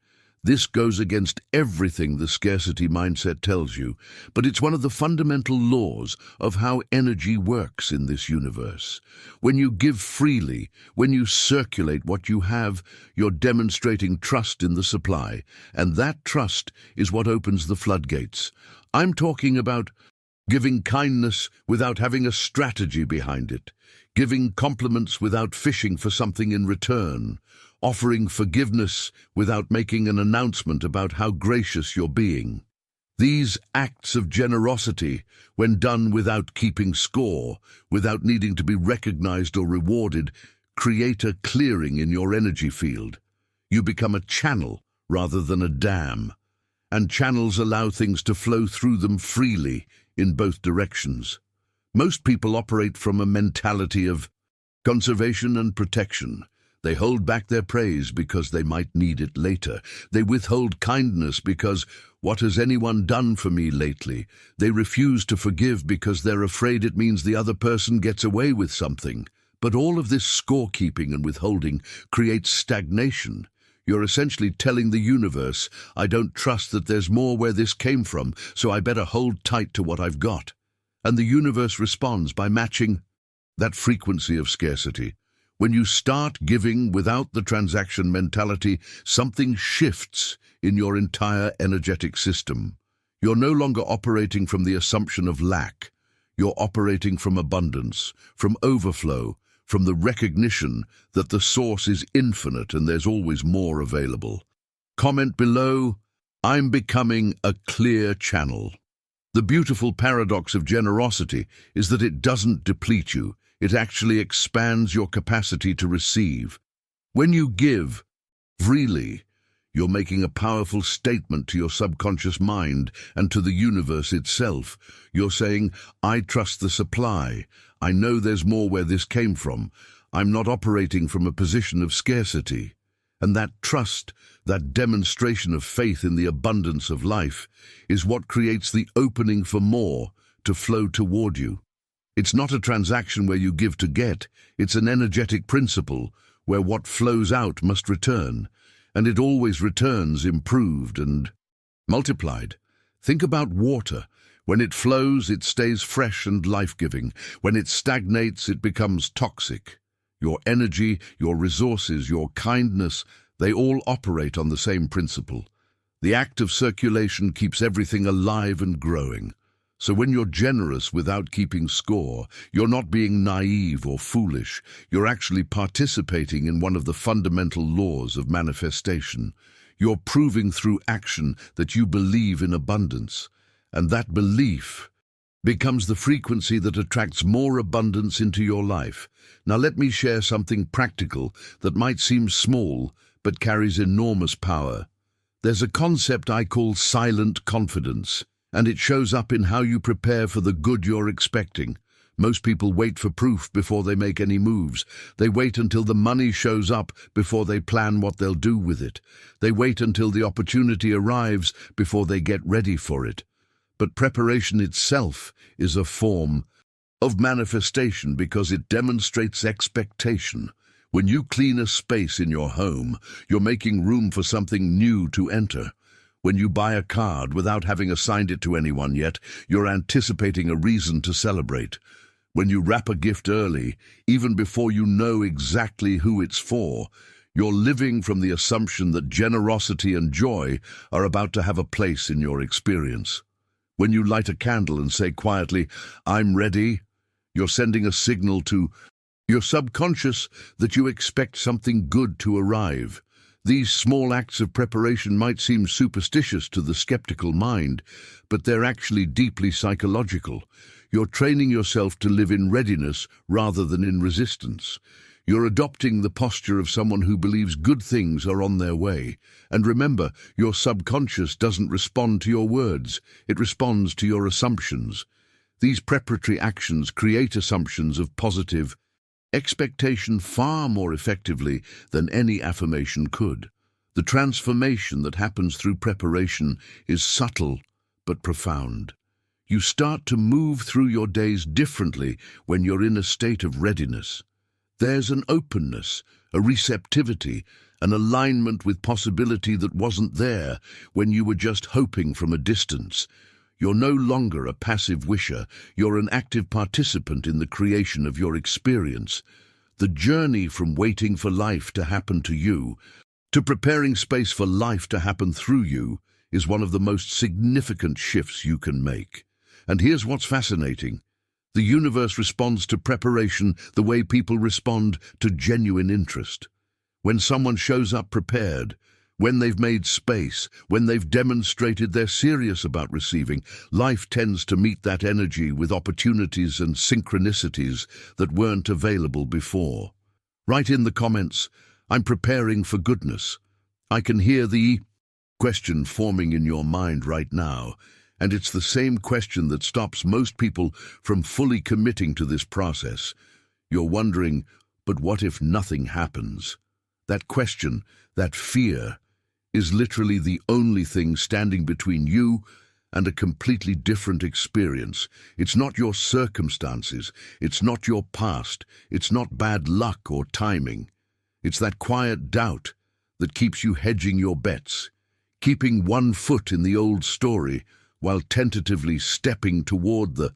This goes against everything the scarcity mindset tells you, but it's one of the fundamental laws of how energy works in this universe. When you give freely, when you circulate what you have, you're demonstrating trust in the supply, and that trust is what opens the floodgates. I'm talking about giving kindness without having a strategy behind it, giving compliments without fishing for something in return, offering forgiveness without making an announcement about how gracious you're being. These acts of generosity, when done without keeping score, without needing to be recognized or rewarded, create a clearing in your energy field. You become a channel rather than a dam, and channels allow things to flow through them freely in both directions. Most people operate from a mentality of conservation and protection. They hold back their praise because they might need it later. They withhold kindness because, what has anyone done for me lately? They refuse to forgive because they're afraid it means the other person gets away with something. But all of this scorekeeping and withholding creates stagnation. You're essentially telling the universe, I don't trust that there's more where this came from, so I better hold tight to what I've got. And the universe responds by matching that frequency of scarcity. When you start giving without the transaction mentality, something shifts in your entire energetic system. You're no longer operating from the assumption of lack. You're operating from abundance, from overflow, from the recognition that the source is infinite and there's always more available. Comment below, I'm becoming a clear channel. The beautiful paradox of generosity is that it doesn't deplete you. It actually expands your capacity to receive. When you give freely, you're making a powerful statement to your subconscious mind and to the universe itself. You're saying, I trust the supply. I know there's more where this came from. I'm not operating from a position of scarcity. And that trust, that demonstration of faith in the abundance of life, is what creates the opening for more to flow toward you. It's not a transaction where you give to get. It's an energetic principle where what flows out must return, and it always returns improved and multiplied. Think about water. When it flows, it stays fresh and life-giving. When it stagnates, it becomes toxic. Your energy, your resources, your kindness, they all operate on the same principle. The act of circulation keeps everything alive and growing. So when you're generous without keeping score, you're not being naive or foolish. You're actually participating in one of the fundamental laws of manifestation. You're proving through action that you believe in abundance. And that belief becomes the frequency that attracts more abundance into your life. Now let me share something practical that might seem small, but carries enormous power. There's a concept I call silent confidence, and it shows up in how you prepare for the good you're expecting. Most people wait for proof before they make any moves. They wait until the money shows up before they plan what they'll do with it. They wait until the opportunity arrives before they get ready for it. But preparation itself is a form of manifestation because it demonstrates expectation. When you clean a space in your home, you're making room for something new to enter. When you buy a card without having assigned it to anyone yet, you're anticipating a reason to celebrate. When you wrap a gift early, even before you know exactly who it's for, you're living from the assumption that generosity and joy are about to have a place in your experience. When you light a candle and say quietly, I'm ready, You're sending a signal to your subconscious that you expect something good to arrive. These small acts of preparation might seem superstitious to the skeptical mind, but they're actually deeply psychological. You're training yourself to live in readiness rather than in resistance. You're adopting the posture of someone who believes good things are on their way. And remember, your subconscious doesn't respond to your words, it responds to your assumptions. These preparatory actions create assumptions of positive expectation far more effectively than any affirmation could. The transformation that happens through preparation is subtle but profound. You start to move through your days differently when you're in a state of readiness. There's an openness, a receptivity, an alignment with possibility that wasn't there when you were just hoping from a distance. You're no longer a passive wisher, you're an active participant in the creation of your experience. The journey from waiting for life to happen to you to preparing space for life to happen through you is one of the most significant shifts you can make. And here's what's fascinating. The universe responds to preparation the way people respond to genuine interest. When someone shows up prepared, when they've made space, when they've demonstrated they're serious about receiving, life tends to meet that energy with opportunities and synchronicities that weren't available before. Write in the comments, "I'm preparing for goodness." I can hear the question forming in your mind right now, and it's the same question that stops most people from fully committing to this process. You're wondering, but what if nothing happens? That question, that fear, is literally the only thing standing between you and a completely different experience. It's not your circumstances, it's not your past, it's not bad luck or timing. It's that quiet doubt that keeps you hedging your bets, keeping one foot in the old story while tentatively stepping toward the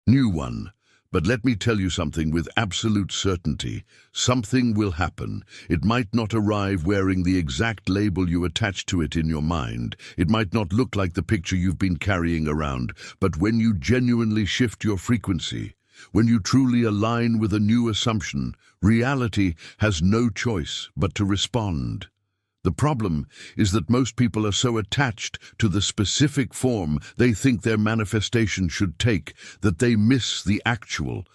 new one. But let me tell you something with absolute certainty. Something will happen. It might not arrive wearing the exact label you attach to it in your mind. It might not look like the picture you've been carrying around. But when you genuinely shift your frequency, when you truly align with a new assumption, reality has no choice but to respond. The problem is that most people are so attached to the specific form they think their manifestation should take that they miss the actual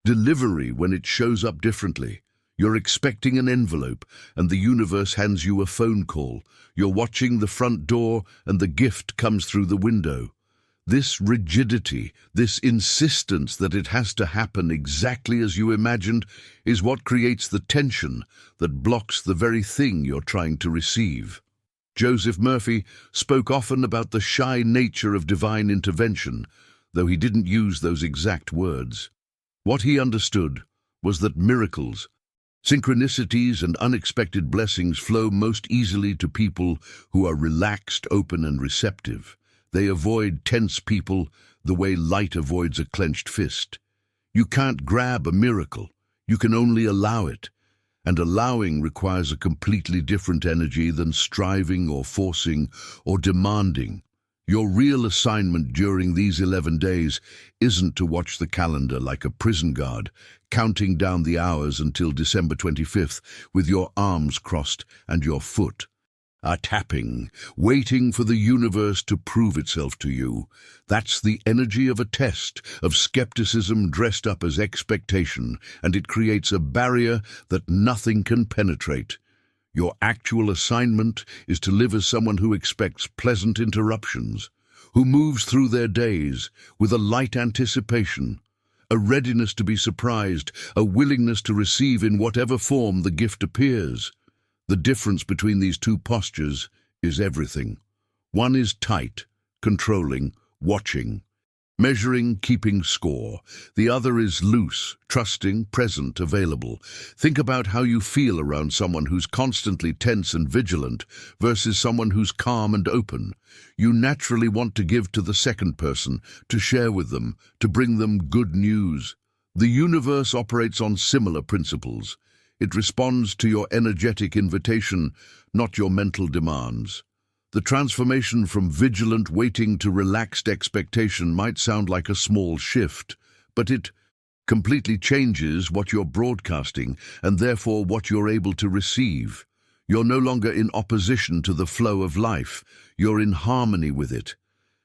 delivery when it shows up differently. You're expecting an envelope and the universe hands you a phone call. You're watching the front door and the gift comes through the window. This rigidity, this insistence that it has to happen exactly as you imagined, is what creates the tension that blocks the very thing you're trying to receive. Joseph Murphy spoke often about the shy nature of divine intervention, though he didn't use those exact words. What he understood was that miracles, synchronicities, and unexpected blessings flow most easily to people who are relaxed, open, and receptive. They avoid tense people the way light avoids a clenched fist. You can't grab a miracle, you can only allow it. And allowing requires a completely different energy than striving or forcing or demanding. Your real assignment during these 11 days isn't to watch the calendar like a prison guard, counting down the hours until December 25th with your arms crossed and your foot tapping, waiting for the universe to prove itself to you. That's the energy of a test, of skepticism dressed up as expectation, and it creates a barrier that nothing can penetrate. Your actual assignment is to live as someone who expects pleasant interruptions, who moves through their days with a light anticipation, a readiness to be surprised, a willingness to receive in whatever form the gift appears. The difference between these two postures is everything. One is tight, controlling, watching, measuring, keeping score. The other is loose, trusting, present, available. Think about how you feel around someone who's constantly tense and vigilant versus someone who's calm and open. You naturally want to give to the second person, to share with them, to bring them good news. The universe operates on similar principles. It responds to your energetic invitation, not your mental demands. The transformation from vigilant waiting to relaxed expectation might sound like a small shift, but it completely changes what you're broadcasting and therefore what you're able to receive. You're no longer in opposition to the flow of life. You're in harmony with it.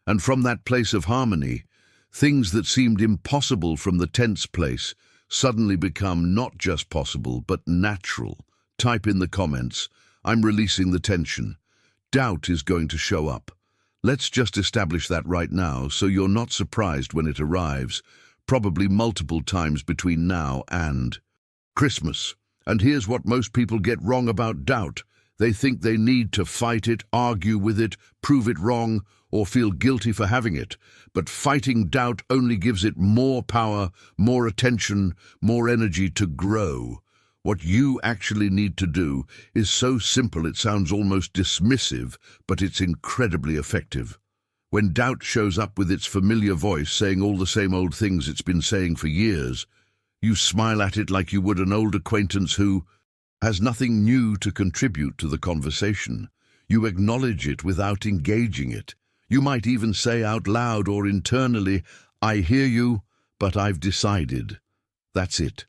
And from that place of harmony, things that seemed impossible from the tense place suddenly become not just possible, but natural. Type in the comments, "I'm releasing the tension." Doubt is going to show up. Let's just establish that right now so you're not surprised when it arrives, probably multiple times between now and Christmas. And here's what most people get wrong about doubt. They think they need to fight it, argue with it, prove it wrong, or feel guilty for having it. But fighting doubt only gives it more power, more attention, more energy to grow. What you actually need to do is so simple it sounds almost dismissive, but it's incredibly effective. When doubt shows up with its familiar voice saying all the same old things it's been saying for years, you smile at it like you would an old acquaintance who has nothing new to contribute to the conversation. You acknowledge it without engaging it. You might even say out loud or internally, "I hear you, but I've decided." That's it.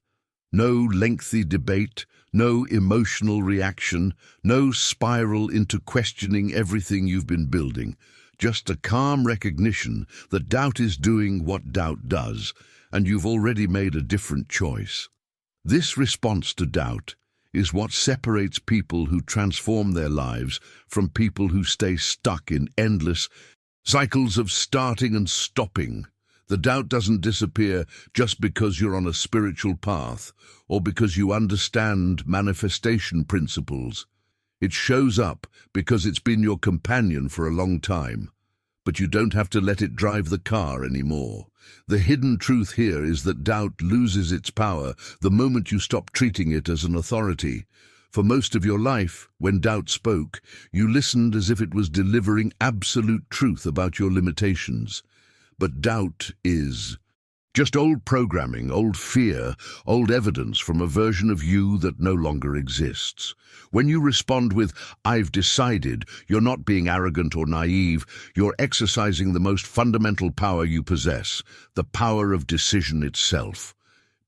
No lengthy debate, no emotional reaction, no spiral into questioning everything you've been building. Just a calm recognition that doubt is doing what doubt does, and you've already made a different choice. This response to doubt is what separates people who transform their lives from people who stay stuck in endless cycles of starting and stopping. The doubt doesn't disappear just because you're on a spiritual path or because you understand manifestation principles. It shows up because it's been your companion for a long time. But you don't have to let it drive the car anymore. The hidden truth here is that doubt loses its power the moment you stop treating it as an authority. For most of your life, when doubt spoke, you listened as if it was delivering absolute truth about your limitations. But doubt is just old programming, old fear, old evidence from a version of you that no longer exists. When you respond with, "I've decided," you're not being arrogant or naive. You're exercising the most fundamental power you possess, the power of decision itself.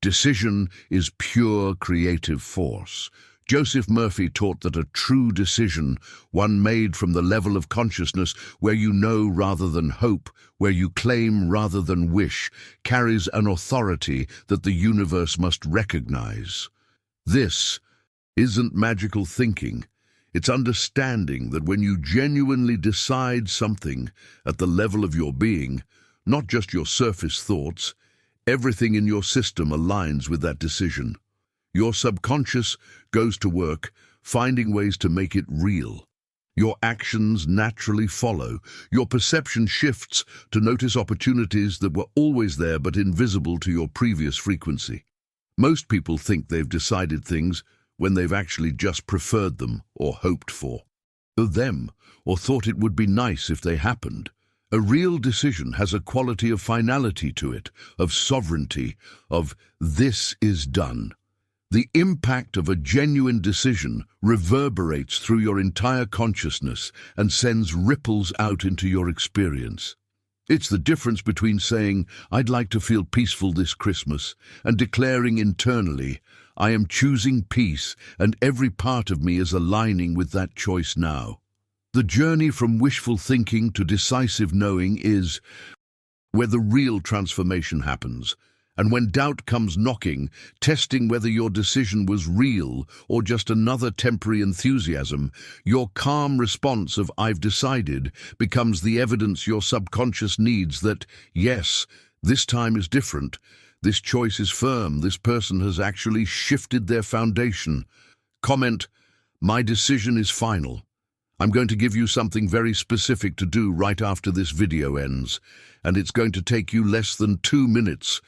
Decision is pure creative force. Joseph Murphy taught that a true decision, one made from the level of consciousness where you know rather than hope, where you claim rather than wish, carries an authority that the universe must recognize. This isn't magical thinking. It's understanding that when you genuinely decide something at the level of your being, not just your surface thoughts, everything in your system aligns with that decision. Your subconscious goes to work, finding ways to make it real. Your actions naturally follow. Your perception shifts to notice opportunities that were always there but invisible to your previous frequency. Most people think they've decided things when they've actually just preferred them or hoped for them, or thought it would be nice if they happened. A real decision has a quality of finality to it, of sovereignty, of "this is done." The impact of a genuine decision reverberates through your entire consciousness and sends ripples out into your experience. It's the difference between saying, "I'd like to feel peaceful this Christmas," and declaring internally, "I am choosing peace, and every part of me is aligning with that choice now." The journey from wishful thinking to decisive knowing is where the real transformation happens. And when doubt comes knocking, testing whether your decision was real or just another temporary enthusiasm, your calm response of "I've decided" becomes the evidence your subconscious needs that, yes, this time is different, this choice is firm, this person has actually shifted their foundation. Comment, "My decision is final." I'm going to give you something very specific to do right after this video ends, and it's going to take you less than 2 minutes.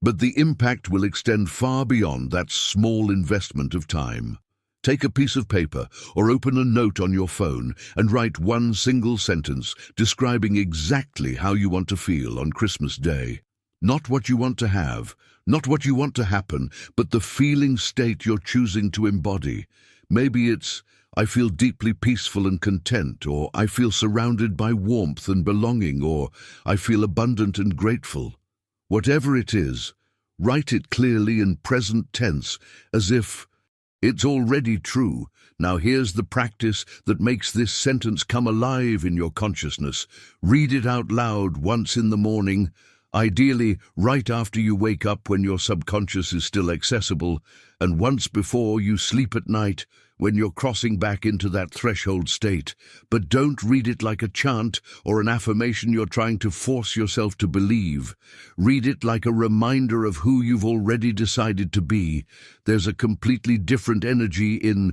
But the impact will extend far beyond that small investment of time. Take a piece of paper or open a note on your phone and write one single sentence describing exactly how you want to feel on Christmas Day. Not what you want to have, not what you want to happen, but the feeling state you're choosing to embody. Maybe it's, "I feel deeply peaceful and content," or "I feel surrounded by warmth and belonging," or "I feel abundant and grateful." Whatever it is, Write it clearly in present tense, as if it's already true. Now here's the practice that makes this sentence come alive in your consciousness. Read it out loud once in the morning, ideally right after you wake up when your subconscious is still accessible, and once before you sleep at night when you're crossing back into that threshold state. But don't read it like a chant or an affirmation you're trying to force yourself to believe. Read it like a reminder of who you've already decided to be. There's a completely different energy in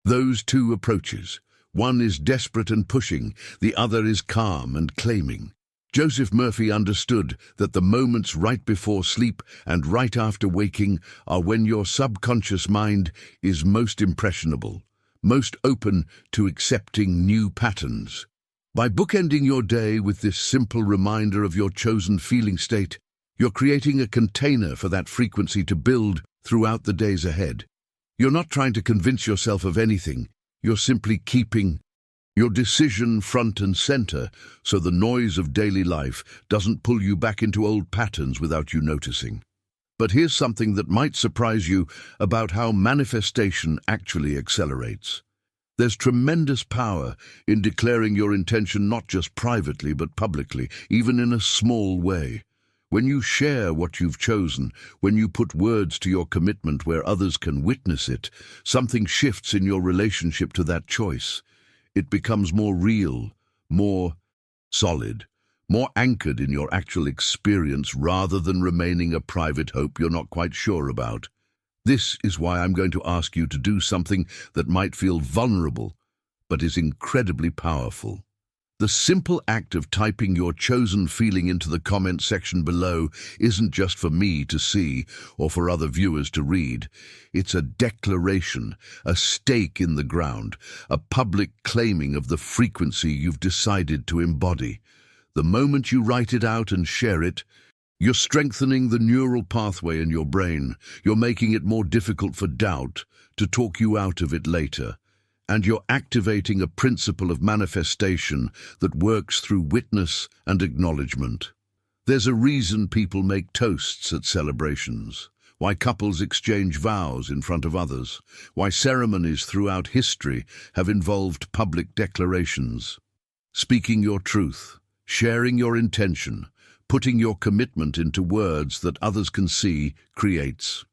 those two approaches. One is desperate and pushing, the other is calm and claiming. Joseph Murphy understood that the moments right before sleep and right after waking are when your subconscious mind is most impressionable, most open to accepting new patterns. By bookending your day with this simple reminder of your chosen feeling state, you're creating a container for that frequency to build throughout the days ahead. You're not trying to convince yourself of anything, you're simply keeping your decision front and center, so the noise of daily life doesn't pull you back into old patterns without you noticing. But here's something that might surprise you about how manifestation actually accelerates. There's tremendous power in declaring your intention not just privately but publicly, even in a small way. When you share what you've chosen, when you put words to your commitment where others can witness it, something shifts in your relationship to that choice. It becomes more real, more solid, more anchored in your actual experience rather than remaining a private hope you're not quite sure about. This is why I'm going to ask you to do something that might feel vulnerable, but is incredibly powerful. The simple act of typing your chosen feeling into the comment section below isn't just for me to see or for other viewers to read. It's a declaration, a stake in the ground, a public claiming of the frequency you've decided to embody. The moment you write it out and share it, you're strengthening the neural pathway in your brain. You're making it more difficult for doubt to talk you out of it later. And you're activating a principle of manifestation that works through witness and acknowledgement. There's a reason people make toasts at celebrations, why couples exchange vows in front of others, why ceremonies throughout history have involved public declarations. Speaking your truth, sharing your intention, putting your commitment into words that others can see creates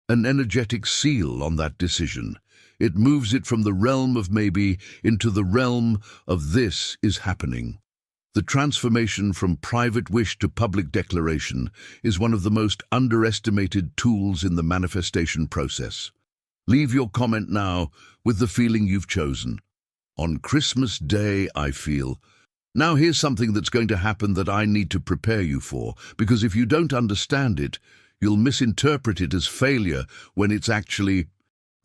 an energetic seal on that decision. It moves it from the realm of maybe into the realm of this is happening. The transformation from private wish to public declaration is one of the most underestimated tools in the manifestation process. Leave your comment now with the feeling you've chosen. On Christmas Day, I feel. Now here's something that's going to happen that I need to prepare you for, because if you don't understand it, you'll misinterpret it as failure when it's actually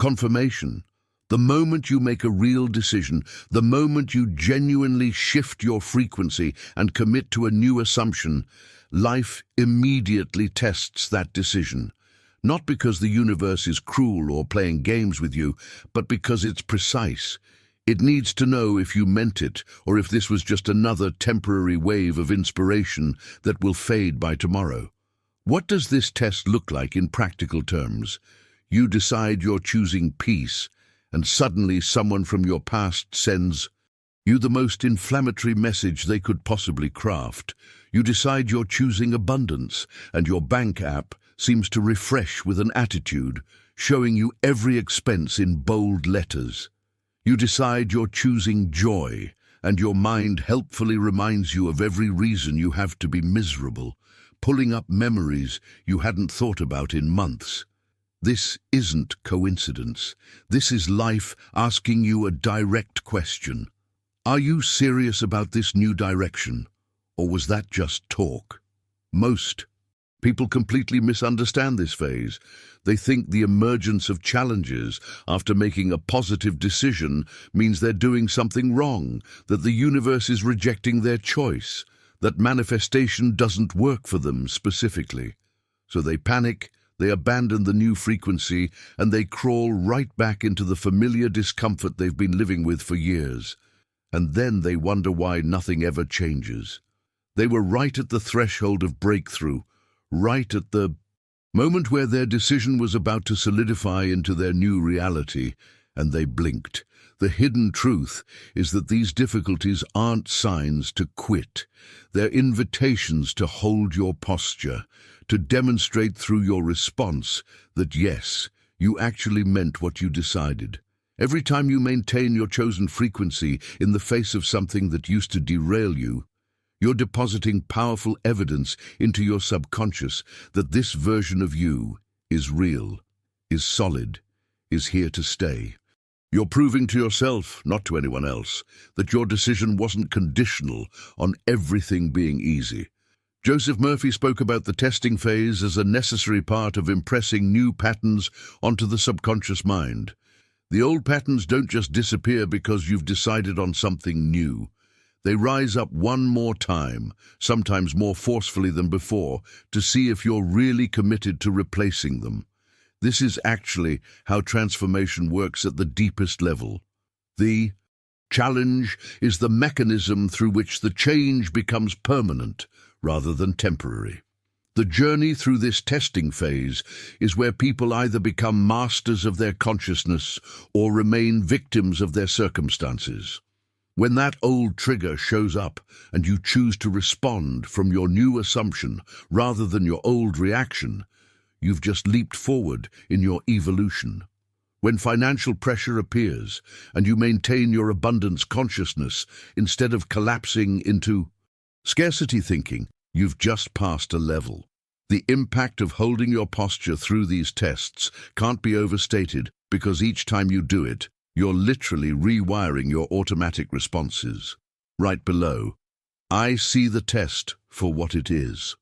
confirmation. The moment you make a real decision, the moment you genuinely shift your frequency and commit to a new assumption, life immediately tests that decision. Not because the universe is cruel or playing games with you, but because it's precise. It needs to know if you meant it or if this was just another temporary wave of inspiration that will fade by tomorrow. What does this test look like in practical terms? You decide you're choosing peace, and suddenly someone from your past sends you the most inflammatory message they could possibly craft. You decide you're choosing abundance, and your bank app seems to refresh with an attitude, showing you every expense in bold letters. You decide you're choosing joy, and your mind helpfully reminds you of every reason you have to be miserable, pulling up memories you hadn't thought about in months. This isn't coincidence. This is life asking you a direct question. Are you serious about this new direction, or was that just talk? Most people completely misunderstand this phase. They think the emergence of challenges after making a positive decision means they're doing something wrong, that the universe is rejecting their choice, that manifestation doesn't work for them specifically. So they panic, they abandon the new frequency, and they crawl right back into the familiar discomfort they've been living with for years. And then they wonder why nothing ever changes. They were right at the threshold of breakthrough, right at the Moment where their decision was about to solidify into their new reality, and they blinked. The hidden truth is that these difficulties aren't signs to quit. They're invitations to hold your posture, to demonstrate through your response that yes, you actually meant what you decided. Every time you maintain your chosen frequency in the face of something that used to derail you, you're depositing powerful evidence into your subconscious that this version of you is real, is solid, is here to stay. You're proving to yourself, not to anyone else, that your decision wasn't conditional on everything being easy. Joseph Murphy spoke about the testing phase as a necessary part of impressing new patterns onto the subconscious mind. The old patterns don't just disappear because you've decided on something new. They rise up one more time, sometimes more forcefully than before, to see if you're really committed to replacing them. This is actually how transformation works at the deepest level. The challenge is the mechanism through which the change becomes permanent rather than temporary. The journey through this testing phase is where people either become masters of their consciousness or remain victims of their circumstances. When that old trigger shows up and you choose to respond from your new assumption rather than your old reaction, you've just leaped forward in your evolution. When financial pressure appears and you maintain your abundance consciousness instead of collapsing into scarcity thinking, you've just passed a level. The impact of holding your posture through these tests can't be overstated because each time you do it, you're literally rewiring your automatic responses. Right below, I see the test for what it is.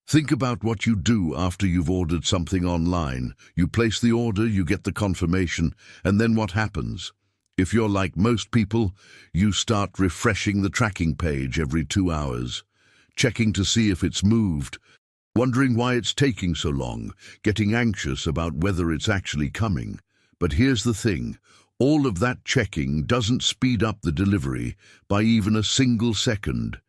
Think about what you do after you've ordered something online. You place the order, you get the confirmation, and then what happens? If you're like most people, you start refreshing the tracking page every 2 hours, checking to see if it's moved, wondering why it's taking so long, getting anxious about whether it's actually coming. But here's the thing, all of that checking doesn't speed up the delivery by even a single second.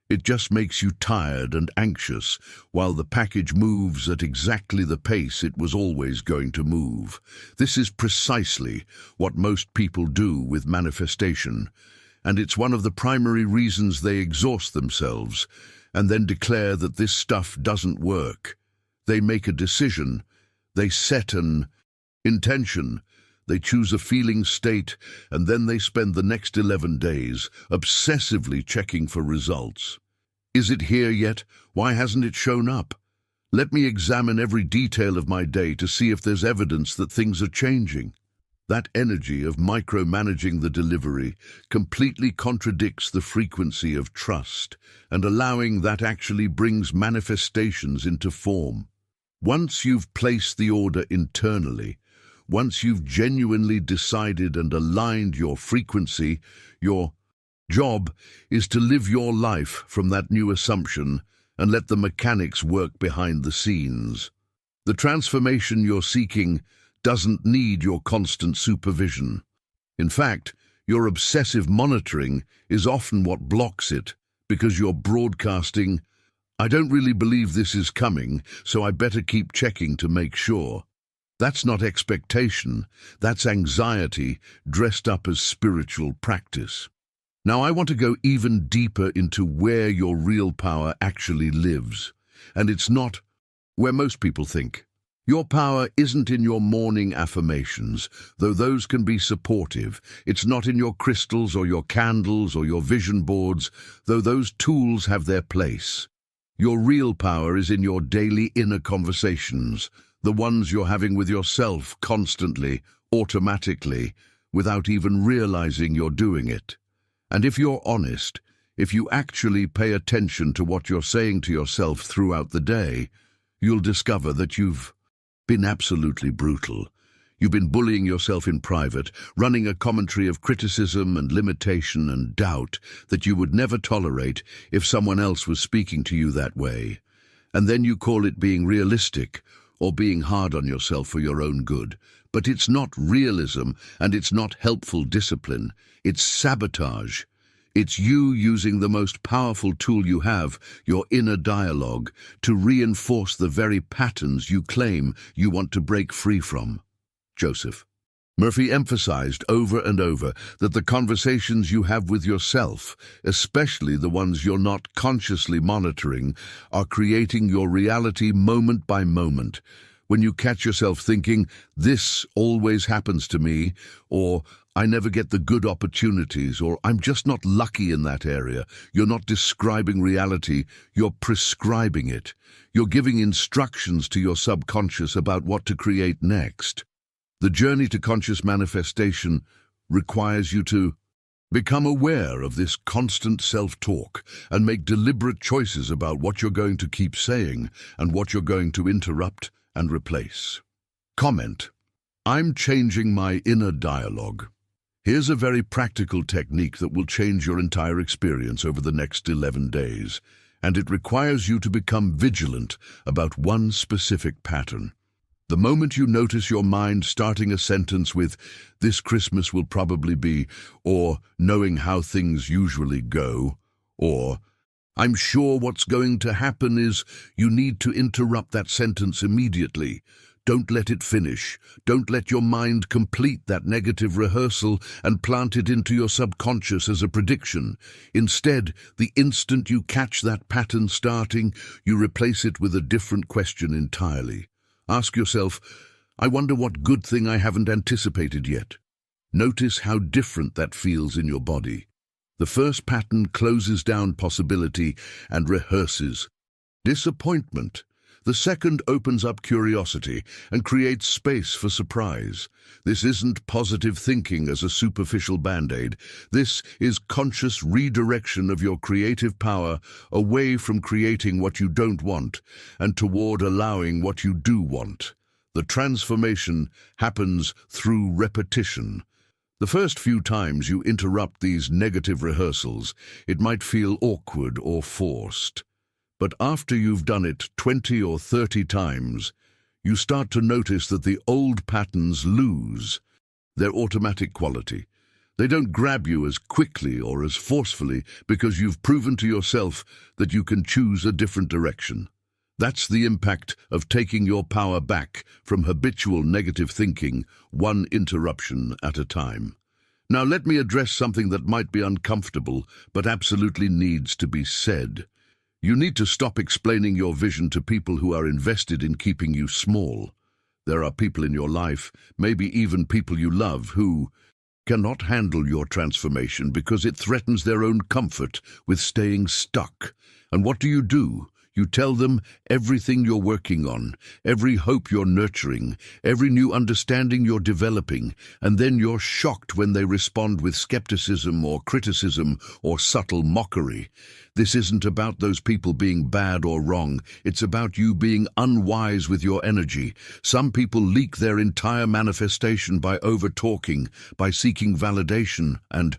It just makes you tired and anxious while the package moves at exactly the pace it was always going to move. This is precisely what most people do with manifestation, and it's one of the primary reasons they exhaust themselves and then declare that this stuff doesn't work. They make a decision, they set an intention, they choose a feeling state, and then they spend the next 11 days obsessively checking for results. Is it here yet? Why hasn't it shown up? Let me examine every detail of my day to see if there's evidence that things are changing. That energy of micromanaging the delivery completely contradicts the frequency of trust, and allowing that actually brings manifestations into form. Once you've placed the order internally, once you've genuinely decided and aligned your frequency, your job is to live your life from that new assumption and let the mechanics work behind the scenes. The transformation you're seeking doesn't need your constant supervision. In fact, your obsessive monitoring is often what blocks it, because you're broadcasting, "I don't really believe this is coming, so I better keep checking to make sure." That's not expectation, that's anxiety dressed up as spiritual practice. Now I want to go even deeper into where your real power actually lives, and it's not where most people think. Your power isn't in your morning affirmations, though those can be supportive. It's not in your crystals or your candles or your vision boards, though those tools have their place. Your real power is in your daily inner conversations, the ones you're having with yourself constantly, automatically, without even realizing you're doing it. And if you're honest, if you actually pay attention to what you're saying to yourself throughout the day, you'll discover that you've been absolutely brutal. You've been bullying yourself in private, running a commentary of criticism and limitation and doubt that you would never tolerate if someone else was speaking to you that way. And then you call it being realistic or being hard on yourself for your own good. But it's not realism and it's not helpful discipline. It's sabotage. It's you using the most powerful tool you have, your inner dialogue, to reinforce the very patterns you claim you want to break free from. Joseph Murphy emphasized over and over that the conversations you have with yourself, especially the ones you're not consciously monitoring, are creating your reality moment by moment. When you catch yourself thinking, "This always happens to me," or "I never get the good opportunities," or "I'm just not lucky in that area," you're not describing reality, you're prescribing it. You're giving instructions to your subconscious about what to create next. The journey to conscious manifestation requires you to become aware of this constant self-talk and make deliberate choices about what you're going to keep saying and what you're going to interrupt and replace. Comment: I'm changing my inner dialogue. Here's a very practical technique that will change your entire experience over the next 11 days, and it requires you to become vigilant about one specific pattern. The moment you notice your mind starting a sentence with, "This Christmas will probably be," or "knowing how things usually go," or "I'm sure what's going to happen is," you need to interrupt that sentence immediately. Don't let it finish. Don't let your mind complete that negative rehearsal and plant it into your subconscious as a prediction. Instead, the instant you catch that pattern starting, you replace it with a different question entirely. Ask yourself, "I wonder what good thing I haven't anticipated yet." Notice how different that feels in your body. The first pattern closes down possibility and rehearses disappointment. The second opens up curiosity and creates space for surprise. This isn't positive thinking as a superficial band-aid. This is conscious redirection of your creative power away from creating what you don't want and toward allowing what you do want. The transformation happens through repetition. The first few times you interrupt these negative rehearsals, it might feel awkward or forced. But after you've done it 20 or 30 times, you start to notice that the old patterns lose their automatic quality. They don't grab you as quickly or as forcefully because you've proven to yourself that you can choose a different direction. That's the impact of taking your power back from habitual negative thinking, one interruption at a time. Now let me address something that might be uncomfortable, but absolutely needs to be said. You need to stop explaining your vision to people who are invested in keeping you small. There are people in your life, maybe even people you love, who cannot handle your transformation because it threatens their own comfort with staying stuck. And what do? You tell them everything you're working on, every hope you're nurturing, every new understanding you're developing, and then you're shocked when they respond with skepticism or criticism or subtle mockery. This isn't about those people being bad or wrong. It's about you being unwise with your energy. Some people leak their entire manifestation by over-talking, by seeking validation and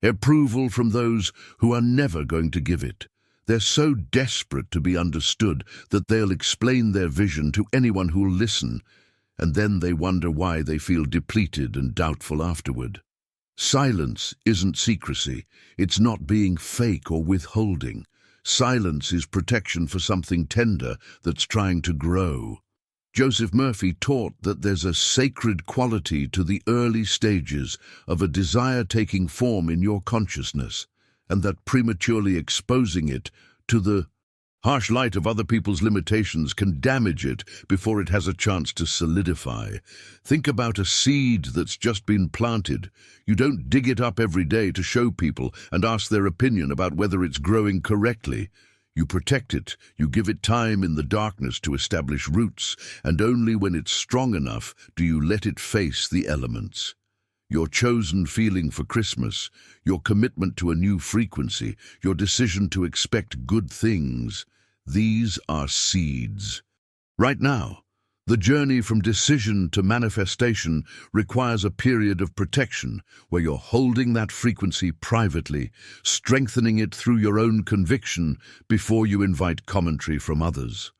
approval from those who are never going to give it. They're so desperate to be understood that they'll explain their vision to anyone who'll listen, and then they wonder why they feel depleted and doubtful afterward. Silence isn't secrecy. It's not being fake or withholding. Silence is protection for something tender that's trying to grow. Joseph Murphy taught that there's a sacred quality to the early stages of a desire taking form in your consciousness, and that prematurely exposing it to the harsh light of other people's limitations can damage it before it has a chance to solidify. Think about a seed that's just been planted. You don't dig it up every day to show people and ask their opinion about whether it's growing correctly. You protect it, you give it time in the darkness to establish roots, and only when it's strong enough do you let it face the elements. Your chosen feeling for Christmas, your commitment to a new frequency, your decision to expect good things, these are seeds. Right now, the journey from decision to manifestation requires a period of protection where you're holding that frequency privately, strengthening it through your own conviction before you invite commentary from others.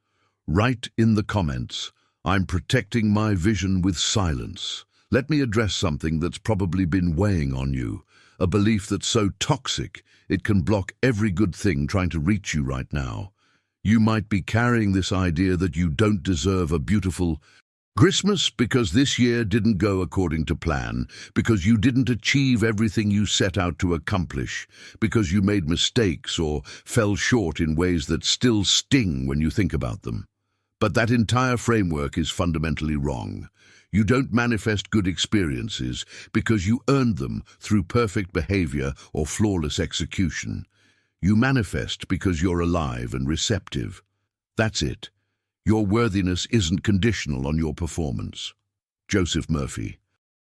Write in the comments, "I'm protecting my vision with silence." let me address something that's probably been weighing on you, a belief that's so toxic it can block every good thing trying to reach you right now. You might be carrying this idea that you don't deserve a beautiful Christmas because this year didn't go according to plan, because you didn't achieve everything you set out to accomplish, because you made mistakes or fell short in ways that still sting when you think about them. But that entire framework is fundamentally wrong. You don't manifest good experiences because you earned them through perfect behavior or flawless execution. You manifest because you're alive and receptive. That's it. Your worthiness isn't conditional on your performance. Joseph Murphy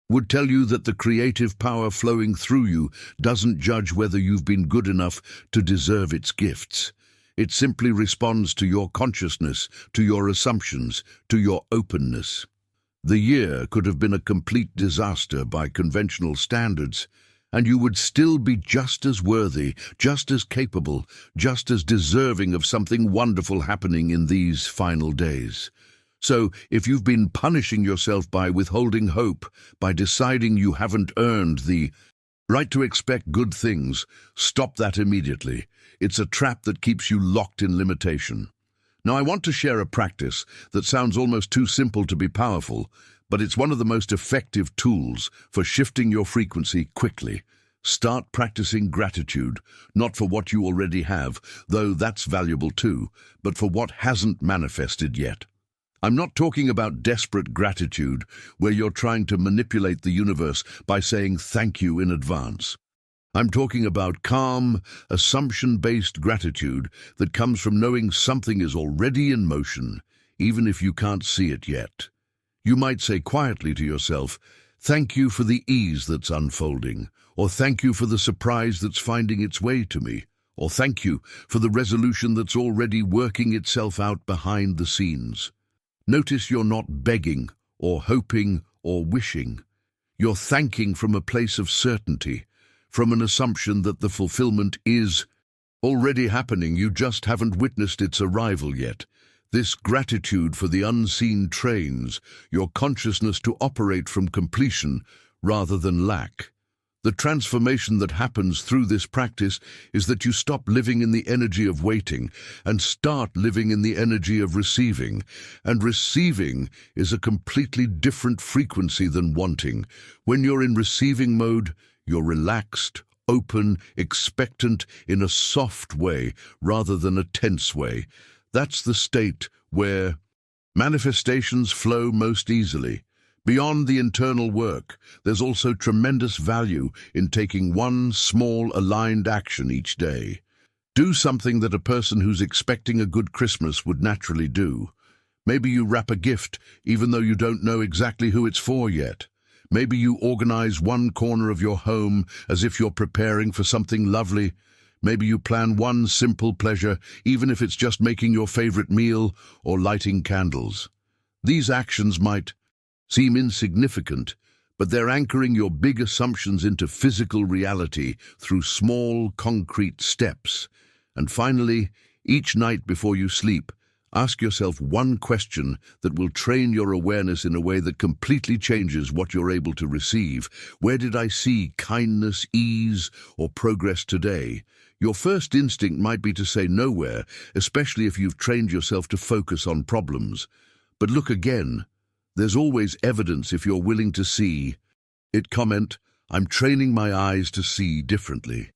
would tell you that the creative power flowing through you doesn't judge whether you've been good enough to deserve its gifts. It simply responds to your consciousness, to your assumptions, to your openness. The year could have been a complete disaster by conventional standards, and you would still be just as worthy, just as capable, just as deserving of something wonderful happening in these final days. So, if you've been punishing yourself by withholding hope, by deciding you haven't earned the right to expect good things, stop that immediately. It's a trap that keeps you locked in limitation. Now, I want to share a practice that sounds almost too simple to be powerful, but it's one of the most effective tools for shifting your frequency quickly. Start practicing gratitude, not for what you already have, though that's valuable too, but for what hasn't manifested yet. I'm not talking about desperate gratitude, where you're trying to manipulate the universe by saying thank you in advance. I'm talking about calm, assumption-based gratitude that comes from knowing something is already in motion, even if you can't see it yet. You might say quietly to yourself, "Thank you for the ease that's unfolding," or "Thank you for the surprise that's finding its way to me," or "Thank you for the resolution that's already working itself out behind the scenes." Notice you're not begging, or hoping, or wishing. You're thanking from a place of certainty, from an assumption that the fulfillment is already happening, you just haven't witnessed its arrival yet. This gratitude for the unseen trains your consciousness to operate from completion rather than lack. The transformation that happens through this practice is that you stop living in the energy of waiting and start living in the energy of receiving. And receiving is a completely different frequency than wanting. When you're in receiving mode, you're relaxed, open, expectant in a soft way rather than a tense way. That's the state where manifestations flow most easily. Beyond the internal work, there's also tremendous value in taking one small aligned action each day. Do something that a person who's expecting a good Christmas would naturally do. Maybe you wrap a gift even though you don't know exactly who it's for yet. Maybe you organize one corner of your home as if you're preparing for something lovely. Maybe you plan one simple pleasure, even if it's just making your favorite meal or lighting candles. These actions might seem insignificant, but they're anchoring your big assumptions into physical reality through small, concrete steps. And finally, each night before you sleep, ask yourself one question that will train your awareness in a way that completely changes what you're able to receive. Where did I see kindness, ease, or progress today? Your first instinct might be to say nowhere, especially if you've trained yourself to focus on problems. But look again. There's always evidence if you're willing to see it. Comment, "I'm training my eyes to see differently."